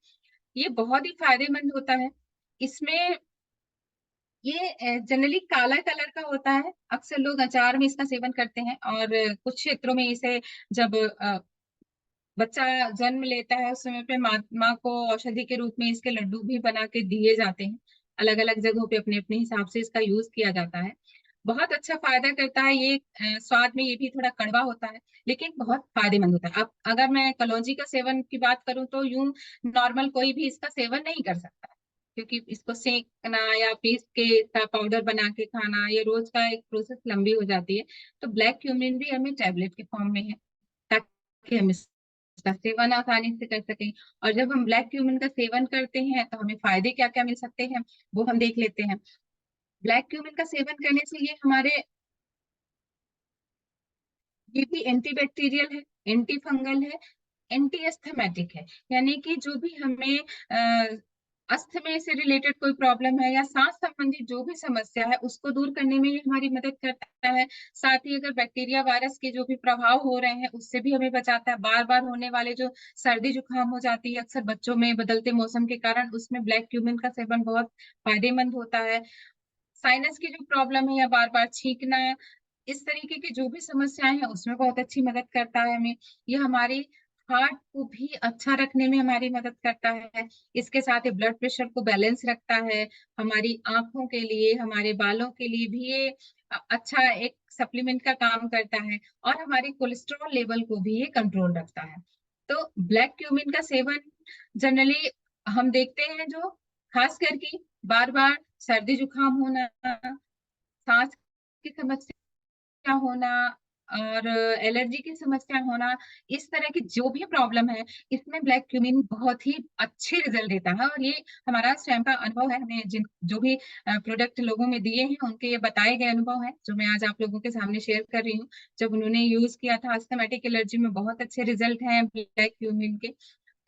ये बहुत ही फायदेमंद होता है। इसमें ये जनरली काला कलर का होता है। अक्सर लोग अचार में इसका सेवन करते हैं, और कुछ क्षेत्रों में इसे जब बच्चा जन्म लेता है उस समय पे माँ को औषधि के रूप में इसके लड्डू भी बना के दिए जाते हैं। अलग अलग जगहों पे अपने अपने हिसाब से इसका यूज किया जाता है। बहुत अच्छा फायदा करता है ये। स्वाद में ये भी थोड़ा कड़वा होता है, लेकिन बहुत फायदेमंद होता है। अब अगर मैं कलौंजी का सेवन की बात करूं तो यूं नॉर्मल कोई भी इसका सेवन नहीं कर सकता। क्योंकि इसको सेकना या पीस के पाउडर बना के खाना, ये रोज का एक प्रोसेस लंबी हो जाती है। तो ब्लैक क्यूमिन भी हमें टैबलेट के फॉर्म में है, ताकि हम इसका सेवन आसानी से कर सकें। और जब हम ब्लैक क्यूमिन का सेवन करते हैं तो हमें फायदे क्या क्या मिल सकते हैं, वो हम देख लेते हैं। ब्लैक क्यूमिन का सेवन करने से ये हमारे, ये भी एंटीबैक्टीरियल है, एंटी फंगल है, एंटी एस्थमेटिक है। यानी कि जो भी हमें अस्थमा से रिलेटेड कोई प्रॉब्लम है या सांस संबंधी जो भी समस्या है उसको दूर करने में ये हमारी मदद करता है। साथ ही अगर बैक्टीरिया वायरस के जो भी प्रभाव हो रहे हैं उससे भी हमें बचाता है। बार बार होने वाले जो सर्दी जुकाम हो जाती है अक्सर बच्चों में बदलते मौसम के कारण, उसमें ब्लैक क्यूमिन का सेवन बहुत फायदेमंद होता है। साइनस की जो प्रॉब्लम है या बार बार छींकना, इस तरीके की जो भी समस्याएं हैं उसमें बहुत अच्छी मदद करता है हमें। ये हमारी हार्ट को भी अच्छा रखने में हमारी मदद करता है। इसके साथ ही ब्लड प्रेशर को बैलेंस रखता है। हमारी आंखों के लिए, हमारे बालों के लिए भी ये अच्छा एक सप्लीमेंट का काम करता है। और हमारे कोलेस्ट्रॉल लेवल को भी ये कंट्रोल रखता है। तो ब्लैक क्यूमिन का सेवन जनरली हम देखते हैं, जो खास करके बार बार सर्दी जुकाम होना, सांस की समस्या होना और एलर्जी की समस्या होना, इस तरह की जो भी प्रॉब्लम है, इसमें ब्लैक क्यूमिन बहुत ही अच्छे रिजल्ट देता है। और ये हमारा स्वयं का अनुभव है, हमने जिन जो भी प्रोडक्ट लोगों में दिए हैं उनके ये बताए गए अनुभव है जो मैं आज आप लोगों के सामने शेयर कर रही हूँ। जब उन्होंने यूज किया था अस्थमैटिक एलर्जी में बहुत अच्छे रिजल्ट हैं ब्लैक क्यूमिन के।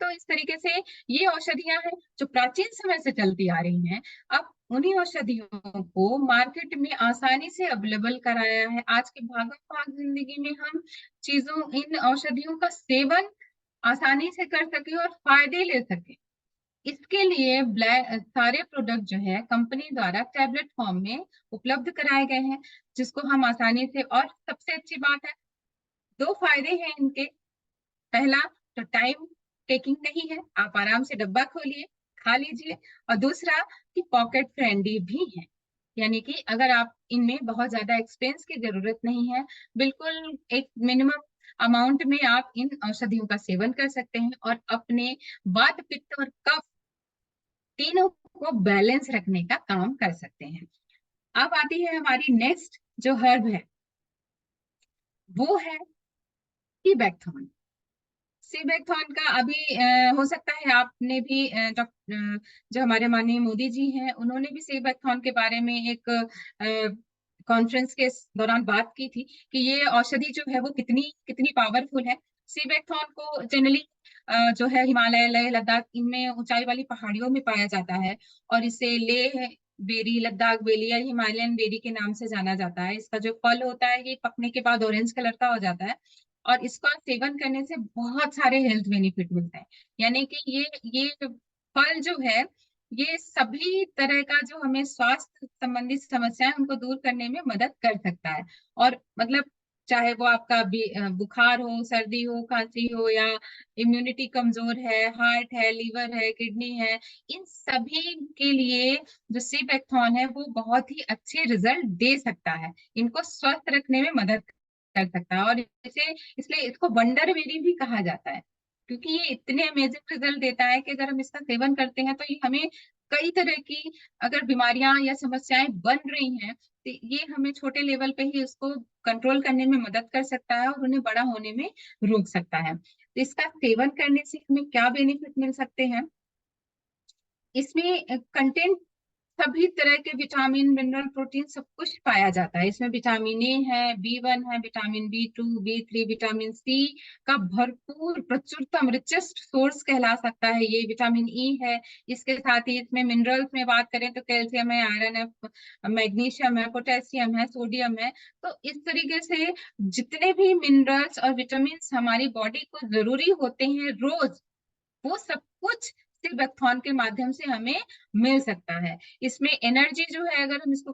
तो इस तरीके से ये औषधियां हैं जो प्राचीन समय से चलती आ रही हैं। अब उन्हीं औषधियों को मार्केट में आसानी से अवेलेबल कराया है। आज के भागम भाग जिंदगी में हम चीजों, इन औषधियों का सेवन आसानी से कर सके और फायदे ले सके, इसके लिए ब्लैक सारे प्रोडक्ट जो है कंपनी द्वारा टैबलेट फॉर्म में उपलब्ध कराए गए हैं, जिसको हम आसानी से, और सबसे अच्छी बात है, दो फायदे हैं इनके। पहला तो टाइम टेकिंग नहीं है, आप आराम से डब्बा खोलिए, खा लीजिए। और दूसरा कि पॉकेट फ्रेंडली भी है, यानी कि अगर आप इनमें बहुत ज्यादा एक्सपेंस की जरूरत नहीं है, बिल्कुल एक मिनिमम अमाउंट में आप इन औषधियों का सेवन कर सकते हैं और अपने वात पित्त और कफ तीनों को बैलेंस रखने का काम कर सकते हैं। अब आती है हमारी नेक्स्ट जो हर्ब है, वो है सीबैक्थॉर्न। सीबैक्थॉर्न का अभी हो सकता है आपने भी जो हमारे माननीय मोदी जी हैं उन्होंने भी सीबैक्थॉर्न के बारे में एक कॉन्फ्रेंस के दौरान बात की थी कि ये औषधि जो है वो कितनी कितनी पावरफुल है। सीबैक्थॉर्न को जनरली जो है हिमालय, लेह लद्दाख, इनमें ऊंचाई वाली पहाड़ियों में पाया जाता है। और इसे लेह बेरी, लद्दाख बेरी या हिमालयन बेरी के नाम से जाना जाता है। इसका जो फल होता है ये पकने के बाद ऑरेंज कलर का हो जाता है। और इसका सेवन करने से बहुत सारे हेल्थ बेनिफिट मिलते हैं। यानी कि ये फल जो है, ये सभी तरह का जो हमें स्वास्थ्य संबंधी समस्याएं उनको दूर करने में मदद कर सकता है। और मतलब चाहे वो आपका बुखार हो, सर्दी हो, खांसी हो, या इम्यूनिटी कमजोर है, हार्ट है, लीवर है, किडनी है, इन सभी के लिए जो सीबैक्थॉर्न है वो बहुत ही अच्छे रिजल्ट दे सकता है, इनको स्वस्थ रखने में मदद कर सकता है। और इसे, इसलिए इसको वंडर बेरी भी कहा जाता है, क्योंकि ये इतने अमेजिंग रिजल्ट देता है कि अगर हम इसका सेवन करते हैं तो ये हमें कई तरह की अगर बीमारियां या समस्याएं बन रही हैं तो ये हमें छोटे लेवल पे ही उसको कंट्रोल करने में मदद कर सकता है और उन्हें बड़ा होने में रोक सकता है। तो इसका सेवन करने से हमें क्या बेनिफिट मिल सकते हैं, इसमें कंटेंट सभी तरह के विटामिन, मिनरल, प्रोटीन सब कुछ पाया जाता है। इसमें विटामिन ए है, बी1 है, विटामिन बी2, बी3, विटामिन सी का भरपूर प्रचुरतम रिचेस्ट सोर्स कहला सकता है ये विटामिन ई है। इसके साथ ही इसमें मिनरल्स में बात करें तो कैल्शियम है, आयरन है, मैग्नीशियम है, पोटेशियम है, सोडियम है। तो इस तरीके से जितने भी मिनरल्स और विटामिन हमारी बॉडी को जरूरी होते हैं रोज, वो सब कुछ सीबैक्थॉर्न के माध्यम से हमें मिल सकता है। इसमें एनर्जी जो है, अगर हम इसको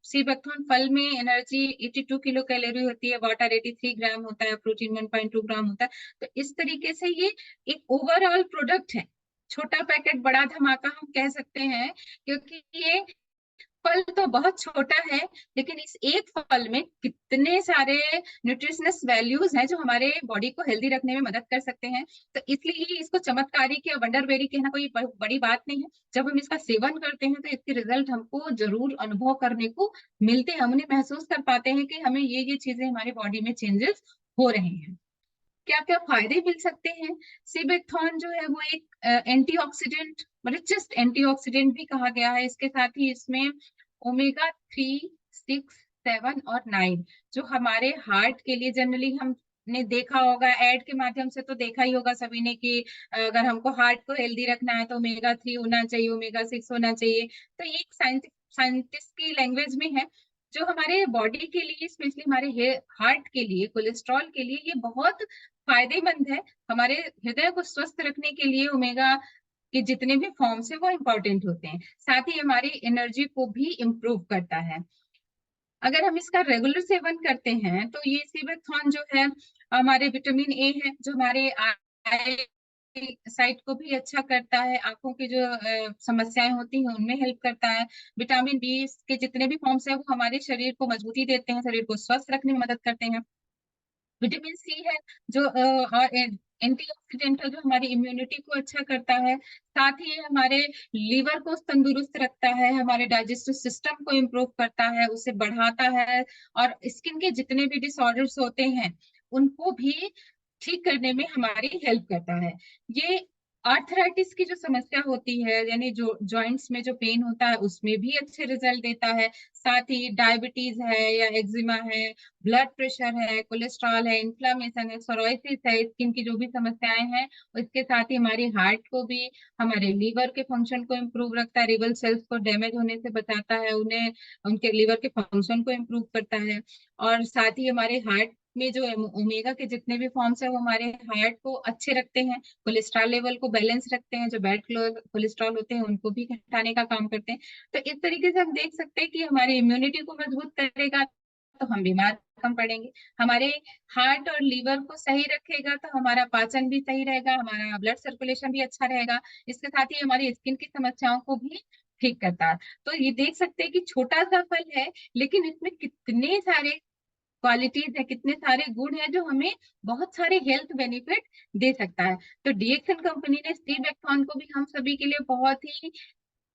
सीबैक्थॉर्न फल में एनर्जी 82 किलो कैलोरी होती है, वाटर 83 ग्राम होता है, प्रोटीन 1.2 ग्राम होता है। तो इस तरीके से ये एक ओवरऑल प्रोडक्ट है, छोटा पैकेट बड़ा धमाका हम कह सकते हैं, क्योंकि ये फल तो बहुत छोटा है, लेकिन इस एक फल में कितने सारे न्यूट्रिशनस वैल्यूज हैं जो हमारे बॉडी को हेल्दी रखने में मदद कर सकते हैं। तो इसलिए इसको चमत्कारिक या वंडरबेरी कहना कोई बड़ी बात नहीं है। जब हम इसका सेवन करते हैं तो इसके रिजल्ट हमको जरूर अनुभव करने को मिलते हैं, हम उन्हें महसूस कर पाते हैं कि हमें ये चीजें हमारी बॉडी में चेंजेस हो रहे हैं। क्या क्या फायदे मिल सकते हैं? सीबेक्थॉर्न जो है वो एक एंटीऑक्सीडेंट, रिचेस्ट एंटीऑक्सीडेंट भी कहा गया है। इसके साथ ही इसमें ओमेगा 3, 6, 7 और 9 जो हमारे हार्ट के लिए जनरली हमने देखा होगा, एड के माध्यम से तो देखा ही होगा सभी ने कि अगर हमको हार्ट को हेल्दी रखना है तो ओमेगा 3 होना चाहिए, ओमेगा 6 होना चाहिए। तो ये एक साइंटिस्ट की लैंग्वेज में है, जो हमारे बॉडी के लिए, स्पेशली हमारे हार्ट के लिए, कोलेस्ट्रॉल के लिए ये बहुत फायदेमंद है। हमारे हृदय को स्वस्थ रखने के लिए ओमेगा के जितने भी फॉर्म्स है वो इम्पोर्टेंट होते हैं। साथ ही हमारी एनर्जी को भी इम्प्रूव करता है। अगर हम इसका रेगुलर सेवन करते हैं तो ये सीबेक्थॉर्न जो है हमारे विटामिन ए है, जो हमारे आई साइट को भी अच्छा करता है, आंखों की जो समस्याएं होती हैं उनमें हेल्प करता है। विटामिन बी के जितने भी फॉर्म्स है वो हमारे शरीर को मजबूती देते हैं, शरीर को स्वस्थ रखने में मदद करते हैं। विटामिन सी है जो और एंटीऑक्सीडेंट है जो हमारी इम्यूनिटी को अच्छा करता है। साथ ही हमारे लीवर को तंदुरुस्त रखता है, हमारे डाइजेस्टिव सिस्टम को इम्प्रूव करता है, उसे बढ़ाता है, और स्किन के जितने भी डिसऑर्डर्स होते हैं उनको भी ठीक करने में हमारी हेल्प करता है। ये आर्थराइटिस की जो समस्या होती है, यानी जो जॉइंट्स में जो पेन होता है उसमें भी अच्छे रिजल्ट देता है। साथ ही डायबिटीज है या एक्जिमा है, ब्लड प्रेशर है, कोलेस्ट्रॉल है, इन्फ्लामेशन है, सोराइसिस है, स्किन की जो भी समस्याएं हैं, इसके साथ ही हमारी हार्ट को भी, हमारे लीवर के फंक्शन को इम्प्रूव रखता है, लिवर सेल्स को डैमेज होने से बचाता है, उन्हें उनके लीवर के फंक्शन को इम्प्रूव करता है। और साथ ही हमारे हार्ट में जो ओमेगा के जितने भी फॉर्म्स है वो हमारे हार्ट को अच्छे रखते हैं, कोलेस्ट्रॉल लेवल को बैलेंस रखते हैं, जो बैड कोलेस्ट्रॉल होते हैं उनको भी घटाने का काम करते हैं। तो इस तरीके से हम देख सकते हैं कि हमारी इम्यूनिटी को मजबूत करेगा तो हम बीमार कम पड़ेंगे, हमारे हार्ट और लीवर को सही रखेगा तो हमारा पाचन भी सही रहेगा, हमारा ब्लड सर्कुलेशन भी अच्छा रहेगा। इसके साथ ही हमारी स्किन की समस्याओं को भी ठीक करता है। तो ये देख सकते हैं कि छोटा सा फल है, लेकिन इसमें कितने सारे क्वालिटीज है, कितने सारे गुण है जो हमें बहुत सारे हेल्थ बेनिफिट दे सकता है। तो डीएक्सन कंपनी ने सीबेक्थॉर्न को भी हम सभी के लिए बहुत ही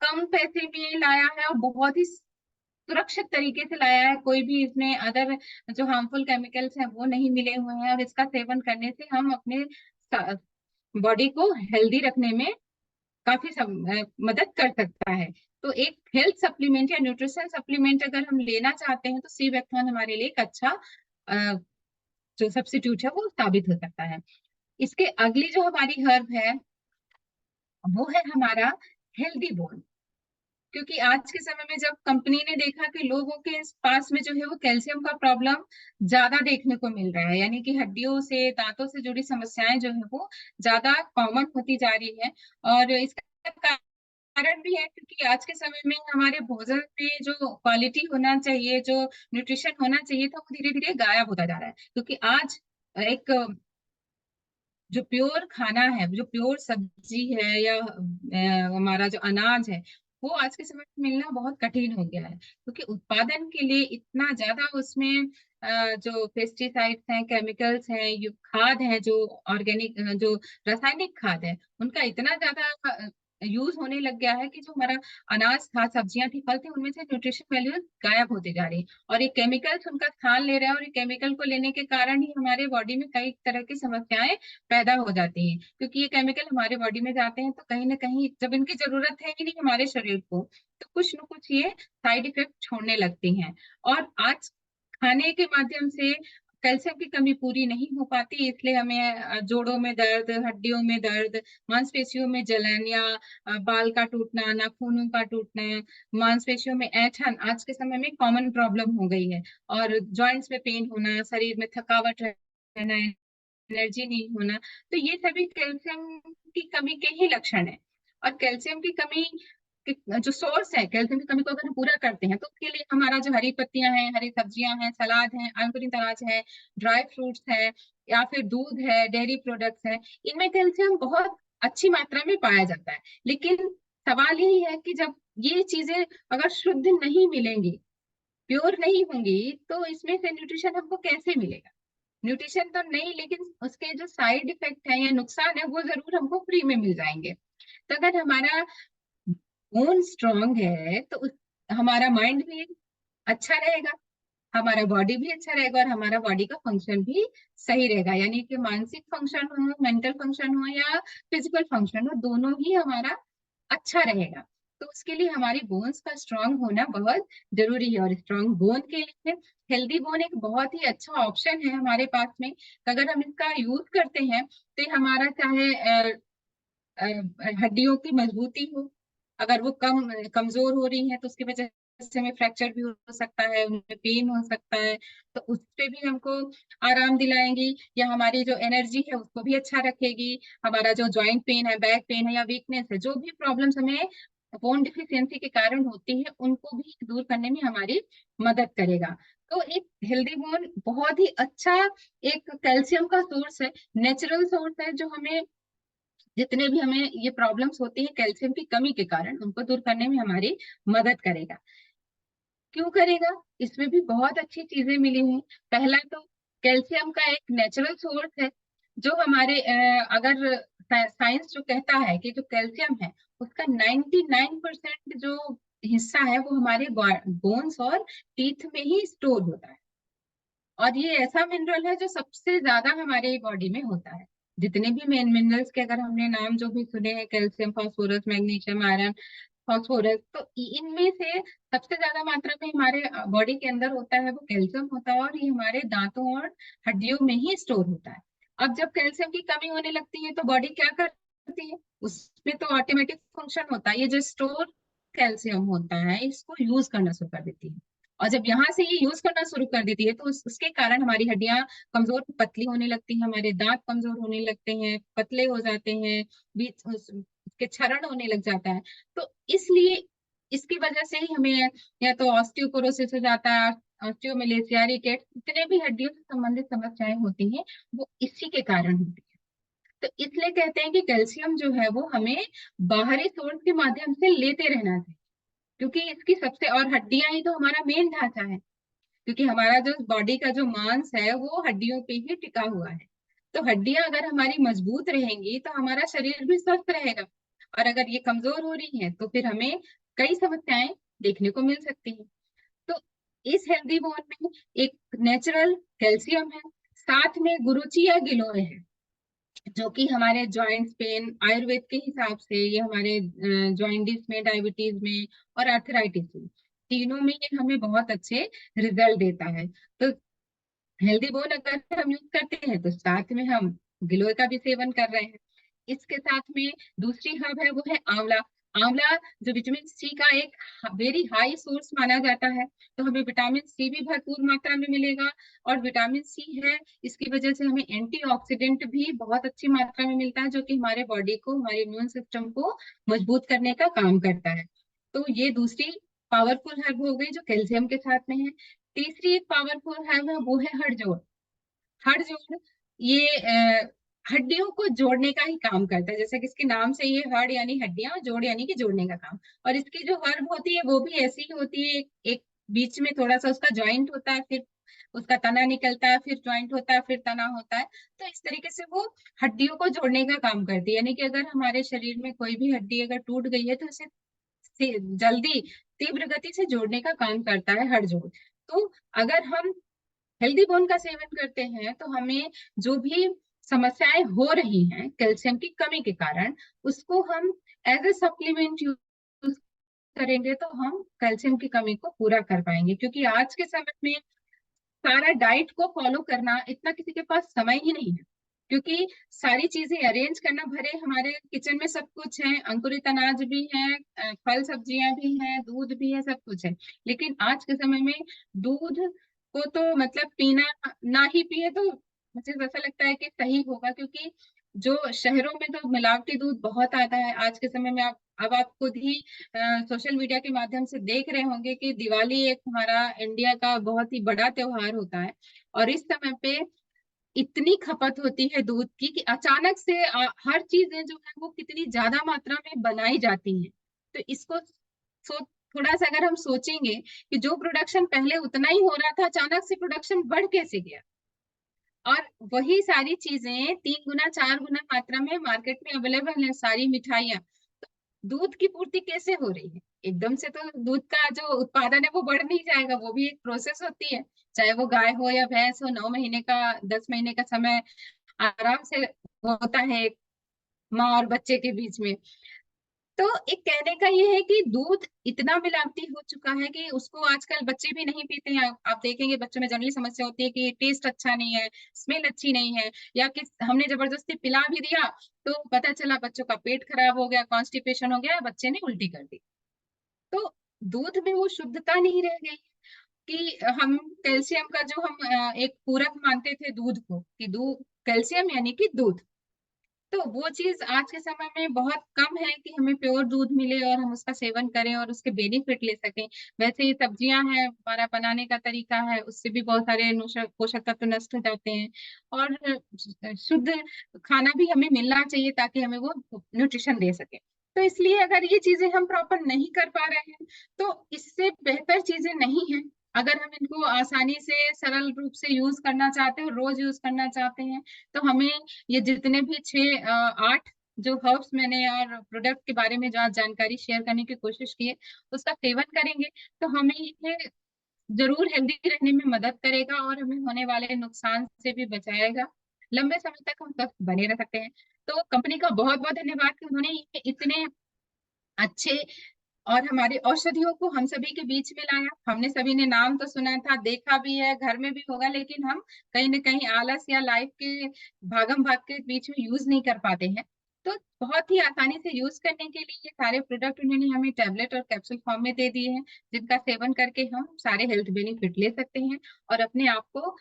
कम पैसे में लाया है और बहुत ही सुरक्षित तरीके से लाया है। कोई भी इसमें अदर जो हार्मफुल केमिकल्स हैं वो नहीं मिले हुए हैं, और इसका सेवन करने से हम अपने बॉडी को हेल्दी रखने में काफी मदद कर सकता है। तो एक हेल्थ सप्लीमेंट या न्यूट्रिशन सप्लीमेंट अगर हम लेना चाहते हैं तो सीबेक्थॉर्न हमारे लिए एक अच्छा अ, जो सब्स्टिट्यूट है वो साबित हो सकता है। इसके अगली जो हमारी हर्ब है वो है हमारा हेल्दी बोन। क्योंकि आज के समय में जब कंपनी ने देखा कि लोगों के पास में जो है वो कैल्शियम का प्रॉब्लम ज्यादा देखने को मिल रहा है, यानी कि हड्डियों से, दांतों से जुड़ी समस्याएं जो है वो ज्यादा कॉमन होती जा रही है। और इसका कारण भी है क्योंकि आज के समय में हमारे भोजन में जो क्वालिटी होना चाहिए, जो न्यूट्रिशन होना चाहिए था, वो धीरे धीरे गायब होता जा रहा है। क्योंकि आज एक जो प्योर खाना है, जो प्योर सब्जी है या हमारा जो अनाज है, वो आज के समय में मिलना बहुत कठिन हो गया है, क्योंकि उत्पादन के लिए इतना ज्यादा उसमें जो पेस्टिसाइड्स हैं, केमिकल्स हैं, खाद है, जो ऑर्गेनिक, जो रासायनिक खाद है, उनका इतना ज्यादा यूज होने लग गया है कि जो हमारा अनाज था, सब्जियां थी, फल थे, उनमें से न्यूट्रिशन वैल्यूज गायब होती जा रही है, और ये केमिकल्स उनका स्थान ले रहे हैं। और ये केमिकल को लेने के कारण ही हमारे बॉडी में कई तरह की समस्याएं पैदा हो जाती हैं, क्योंकि ये केमिकल हमारे बॉडी में जाते हैं तो कहीं ना कहीं जब इनकी जरूरत है ही नहीं हमारे शरीर को, तो कुछ न कुछ ये साइड इफेक्ट छोड़ने लगती हैं। और आज खाने के माध्यम से कैल्शियम की कमी पूरी नहीं हो पाती, इसलिए हमें जोड़ों में दर्द, हड्डियों में दर्द, मांसपेशियों में जलन या बाल का टूटना, नाखूनों का टूटना, मांसपेशियों में ऐंठन आज के समय में कॉमन प्रॉब्लम हो गई है। और जॉइंट्स में पेन होना, शरीर में थकावट रहना, एनर्जी नहीं होना, तो ये सभी कैल्शियम की कमी के ही लक्षण है। और कैल्शियम की कमी जो सोर्स है, कैल्शियम की कमी को अगर हम पूरा करते हैं तो उसके लिए हमारा जो हरी पत्तियां हैं, हरी सब्जियां हैं, सलाद है, अंकुरित अनाज है, ड्राई फ्रूट्स है, या फिर दूध है, डेयरी प्रोडक्ट्स है, इनमें कैल्शियम बहुत अच्छी मात्रा में पाया जाता है। लेकिन सवाल यही है कि जब ये चीजें अगर शुद्ध नहीं मिलेंगी, प्योर नहीं होंगी, तो इसमें से न्यूट्रिशन हमको कैसे मिलेगा? न्यूट्रिशन तो नहीं, लेकिन उसके जो साइड इफेक्ट है या नुकसान है वो जरूर हमको फ्री में मिल जाएंगे। तो अगर हमारा बोन स्ट्रांग है तो हमारा माइंड भी अच्छा रहेगा, हमारा बॉडी भी अच्छा रहेगा, और हमारा बॉडी का फंक्शन भी सही रहेगा। यानी कि मानसिक फंक्शन हो, मेंटल फंक्शन हो या फिजिकल फंक्शन हो, दोनों ही हमारा अच्छा रहेगा। तो उसके लिए हमारी बोन्स का स्ट्रांग होना बहुत जरूरी है, और स्ट्रांग बोन के लिए हेल्दी बोन एक बहुत ही अच्छा ऑप्शन है हमारे पास में। अगर हम इसका यूज करते हैं तो ये हमारा चाहे हड्डियों की मजबूती हो, अगर वो कमजोर हो रही है तो उसकी वजह से हमें फ्रैक्चर भी हो सकता है, उनमें पेन हो सकता है, तो उस पे भी हमको आराम दिलाएंगी, या हमारी जो एनर्जी है उसको भी अच्छा रखेगी। हमारा जो जॉइंट पेन है, बैक पेन है या वीकनेस है, जो भी प्रॉब्लम्स हमें बोन डिफिशियंसी के कारण होती है, उनको भी दूर करने में हमारी मदद करेगा। तो एक हेल्दी बोन बहुत ही अच्छा एक कैल्शियम का सोर्स है, नेचुरल सोर्स है, जो हमें जितने भी हमें ये प्रॉब्लम्स होती है कैल्शियम की कमी के कारण, उनको दूर करने में हमारी मदद करेगा। क्यों करेगा? इसमें भी बहुत अच्छी चीजें मिली हैं। पहला तो कैल्शियम का एक नेचुरल सोर्स है, जो हमारे अगर साइंस जो कहता है कि जो कैल्शियम है उसका 99% जो हिस्सा है वो हमारे बोन्स और टीथ में ही स्टोर होता है। और ये ऐसा मिनरल है जो सबसे ज्यादा हमारे बॉडी में होता है। जितने भी मेन मिनरल्स के अगर हमने नाम जो भी सुने हैं, calcium, phosphorus, magnesium, iron, phosphorus, तो इनमें से सबसे ज्यादा मात्रा में हमारे बॉडी के अंदर होता है वो कैल्शियम होता है, और ये हमारे दांतों और हड्डियों में ही स्टोर होता है। अब जब कैल्शियम की कमी होने लगती है तो बॉडी क्या करती है? उसमें तो ऑटोमेटिक फंक्शन होता है, ये जो स्टोर कैल्शियम होता है इसको यूज करना शुरू कर देती है। और जब यहाँ से ये यूज करना शुरू कर देती है तो उसके कारण हमारी हड्डियां कमजोर पतली होने लगती हैं, हमारे दांत कमजोर होने लगते हैं, पतले हो जाते हैं, बीच उसके क्षरण होने लग जाता है। तो इसलिए इसकी वजह से ही हमें या तो ऑस्टियोपोरोसिस हो जाता है, ऑस्टियोमेलेसिया, रिकेट्स, जितने भी हड्डियों से संबंधित समस्याएं होती हैं वो इसी के कारण होती है। तो इसलिए कहते हैं कि कैल्शियम जो है वो हमें बाहरी सोर्स के माध्यम से लेते रहना चाहिए, क्योंकि इसकी सबसे, और हड्डियां ही तो हमारा मेन ढांचा है, क्योंकि हमारा जो बॉडी का जो मांस है वो हड्डियों पे ही टिका हुआ है। तो हड्डियां अगर हमारी मजबूत रहेंगी तो हमारा शरीर भी स्वस्थ रहेगा, और अगर ये कमजोर हो रही है तो फिर हमें कई समस्याएं देखने को मिल सकती हैं। तो इस हेल्दी बोन में एक नेचुरल कैल्शियम है, साथ में गुरुची या गिलोय है, जो कि हमारे जॉइंट्स पेन, आयुर्वेद के हिसाब से ये हमारे जॉइंटिस में, डायबिटीज में और आर्थराइटिस में, तीनों में ये हमें बहुत अच्छे रिजल्ट देता है। तो हेल्दी बोन अगर हम यूज करते हैं तो साथ में हम गिलोय का भी सेवन कर रहे हैं। इसके साथ में दूसरी हर्ब है वो है आंवला। आंवला जो विटामिन सी का एक वेरी हाई सोर्स माना जाता है, तो हमें विटामिन सी भी भरपूर मात्रा में मिलेगा। और विटामिन सी है, इसकी वजह से हमें एंटीऑक्सीडेंट भी बहुत अच्छी मात्रा में मिलता है, जो कि हमारे बॉडी को, हमारे इम्यून सिस्टम को मजबूत करने का काम करता है। तो ये दूसरी पावरफुल हर्ब हो गई जो कैल्शियम के साथ में है। तीसरी एक पावरफुल हर्ब है वो है हड़जोड़। हड़जोड़ ये हड्डियों को जोड़ने का ही काम करता है, जैसे कि इसके नाम से, ये हड़ यानी हड्डियां, जोड़ यानी कि जोड़ने का काम। और इसकी जो हर्ब होती है वो भी ऐसी ही होती है, एक बीच में थोड़ा सा उसका ज्वाइंट होता है, फिर उसका तना निकलता है, फिर ज्वाइंट होता है, फिर तना होता है। तो इस तरीके से वो हड्डियों को जोड़ने का काम करती है, यानी कि अगर हमारे शरीर में कोई भी हड्डी अगर टूट गई है तो उसे जल्दी, तीव्र गति से जोड़ने का काम करता है हड़जोड़। तो अगर हम हेल्दी बोन का सेवन करते हैं तो हमें जो भी समस्याएं हो रही हैं कैल्शियम की कमी के कारण, उसको हम एज ए सप्लीमेंट यूज करेंगे तो हम कैल्शियम की कमी को पूरा कर पाएंगे। क्योंकि आज के समय में सारा डाइट को फॉलो करना इतना किसी के पास समय ही नहीं है, क्योंकि सारी चीजें अरेंज करना, भरे हमारे किचन में सब कुछ है, अंकुरित अनाज भी है, फल सब्जियां भी हैं, दूध भी है, सब कुछ है। लेकिन आज के समय में दूध को तो मतलब पीना, ना ही पिए तो मुझे ऐसा लगता है कि सही होगा, क्योंकि जो शहरों में तो मिलावटी दूध बहुत आता है आज के समय में। आप अब आप खुद ही सोशल मीडिया के माध्यम से देख रहे होंगे कि दिवाली एक हमारा इंडिया का बहुत ही बड़ा त्योहार होता है, और इस समय पे इतनी खपत होती है दूध की कि अचानक से हर चीजें जो है वो कितनी ज्यादा मात्रा में बनाई जाती हैं। तो इसको थोड़ा सा अगर हम सोचेंगे कि जो प्रोडक्शन पहले उतना ही हो रहा था, अचानक से प्रोडक्शन बढ़ कैसे गया, और वही सारी चीजें 3 गुना 4 गुना मात्रा में मार्केट में अवेलेबल है, सारी मिठाइयाँ, दूध की पूर्ति कैसे हो रही है? एकदम से तो दूध का जो उत्पादन है वो बढ़ नहीं जाएगा, वो भी एक प्रोसेस होती है। चाहे वो गाय हो या भैंस हो, 9 महीने का 10 महीने का समय आराम से होता है एक माँ और बच्चे के बीच में। तो एक कहने का ये है कि दूध इतना मिलावटी हो चुका है कि उसको आजकल बच्चे भी नहीं पीते हैं। आप देखेंगे बच्चों में जनरली समस्या होती है कि टेस्ट अच्छा नहीं है, स्मेल अच्छी नहीं है, या कि हमने जबरदस्ती पिला भी दिया तो पता चला बच्चों का पेट खराब हो गया, कॉन्स्टिपेशन हो गया, बच्चे ने उल्टी कर दी। तो दूध में वो शुद्धता नहीं रह गई कि हम कैल्शियम का जो हम एक पूरक मानते थे दूध को, कि दूध कैल्शियम यानी कि दूध, तो वो चीज आज के समय में बहुत कम है कि हमें प्योर दूध मिले और हम उसका सेवन करें और उसके बेनिफिट ले सकें। वैसे ये सब्जियां हैं, हमारा बनाने का तरीका है, उससे भी बहुत सारे पोषक तत्व नष्ट हो जाते हैं, और शुद्ध खाना भी हमें मिलना चाहिए ताकि हमें वो न्यूट्रिशन दे सके। तो इसलिए अगर ये चीजें हम प्रॉपर नहीं कर पा रहे हैं तो इससे बेहतर चीजें नहीं है। अगर हम इनको आसानी से सरल रूप से यूज करना चाहते हैं और रोज यूज करना चाहते हैं तो हमें ये जितने भी 6 8 जो हर्ब्स मैंने और प्रोडक्ट के बारे में जो आज जानकारी शेयर करने की कोशिश की है उसका सेवन करेंगे तो हमें ये जरूर हेल्दी रहने में मदद करेगा और हमें होने वाले नुकसान से भी बचाएगा। लंबे समय तक हम स्वस्थ बने रह सकते हैं। तो कंपनी का बहुत बहुत धन्यवाद कि उन्होंने ये इतने अच्छे और हमारी औषधियों को हम सभी के बीच में लाया। हमने सभी ने नाम तो सुना था, देखा भी है, घर में भी होगा, लेकिन हम कहीं ना कहीं आलस या लाइफ के भागम भाग के बीच में यूज नहीं कर पाते हैं। तो बहुत ही आसानी से यूज करने के लिए ये सारे प्रोडक्ट उन्होंने हमें टैबलेट और कैप्सूल फॉर्म में दे दिए हैं, जिनका सेवन करके हम सारे हेल्थ बेनिफिट ले सकते हैं और अपने आप को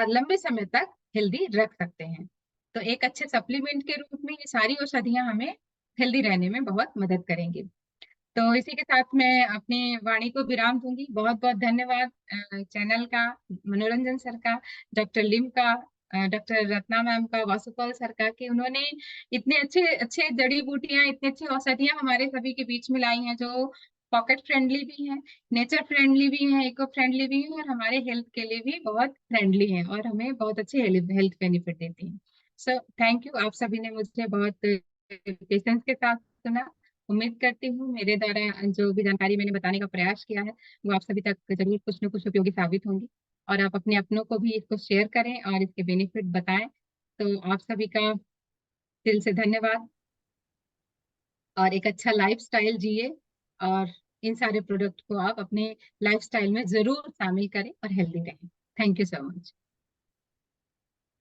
लंबे समय तक हेल्दी रख सकते हैं। तो एक अच्छे सप्लीमेंट के रूप में ये सारी औषधियां हमें हेल्दी रहने में बहुत मदद करेंगी। तो इसी के साथ मैं अपनी वाणी को विराम दूंगी। बहुत बहुत धन्यवाद चैनल का, मनोरंजन सर का, डॉक्टर लिम का, डॉक्टर रत्ना मैम का, वासुपाल सर का, कि उन्होंने इतने अच्छे अच्छे जड़ी बूटियां, इतने अच्छी औषधियां हमारे सभी के बीच में लाई हैं, जो पॉकेट फ्रेंडली भी हैं, नेचर फ्रेंडली भी हैं, इको फ्रेंडली भी हैं, और हमारे हेल्थ के लिए भी बहुत फ्रेंडली हैं और हमें बहुत अच्छे हेल्थ बेनिफिट देती हैं। सो थैंक यू, आप सभी ने मुझे बहुत पेशेंस के साथ सुना। उम्मीद करती हूँ मेरे द्वारा जो भी जानकारी मैंने बताने का प्रयास किया है वो आप सभी तक जरूर कुछ न कुछ उपयोगी साबित होंगी, और आप अपने अपनों को भी इसको शेयर करें और इसके बेनिफिट बताएं। तो आप सभी का दिल से धन्यवाद, और एक अच्छा लाइफस्टाइल जिए, और इन सारे प्रोडक्ट को आप अपने लाइफस्टाइल में जरूर शामिल करें और हेल्दी रहें। Thank you so much.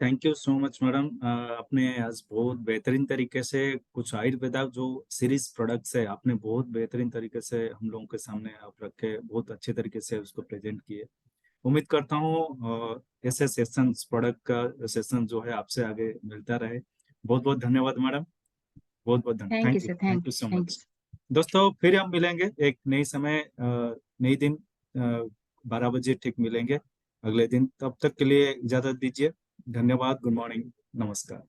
Thank you so much madam. आपने आज बहुत बेहतरीन तरीके से कुछ आयुर्वेदा जो सीरीज प्रोडक्ट्स है आपने बहुत बेहतरीन तरीके से हम लोगों के सामने आप रख के बहुत अच्छे तरीके से उसको प्रेजेंट किए। उम्मीद करता हूँ ऐसे सेशन प्रोडक्ट का सेशन जो है आपसे आगे मिलता रहे। बहुत बहुत धन्यवाद मैडम। बहुत बहुत धन्यवाद। Thank you sir, thank you so thank you. Much. दोस्तों फिर हम मिलेंगे एक नई समय नई दिन 12 बजे ठीक मिलेंगे अगले दिन। तब तक के लिए इजाजत दीजिए। धन्यवाद। Good morning. नमस्कार।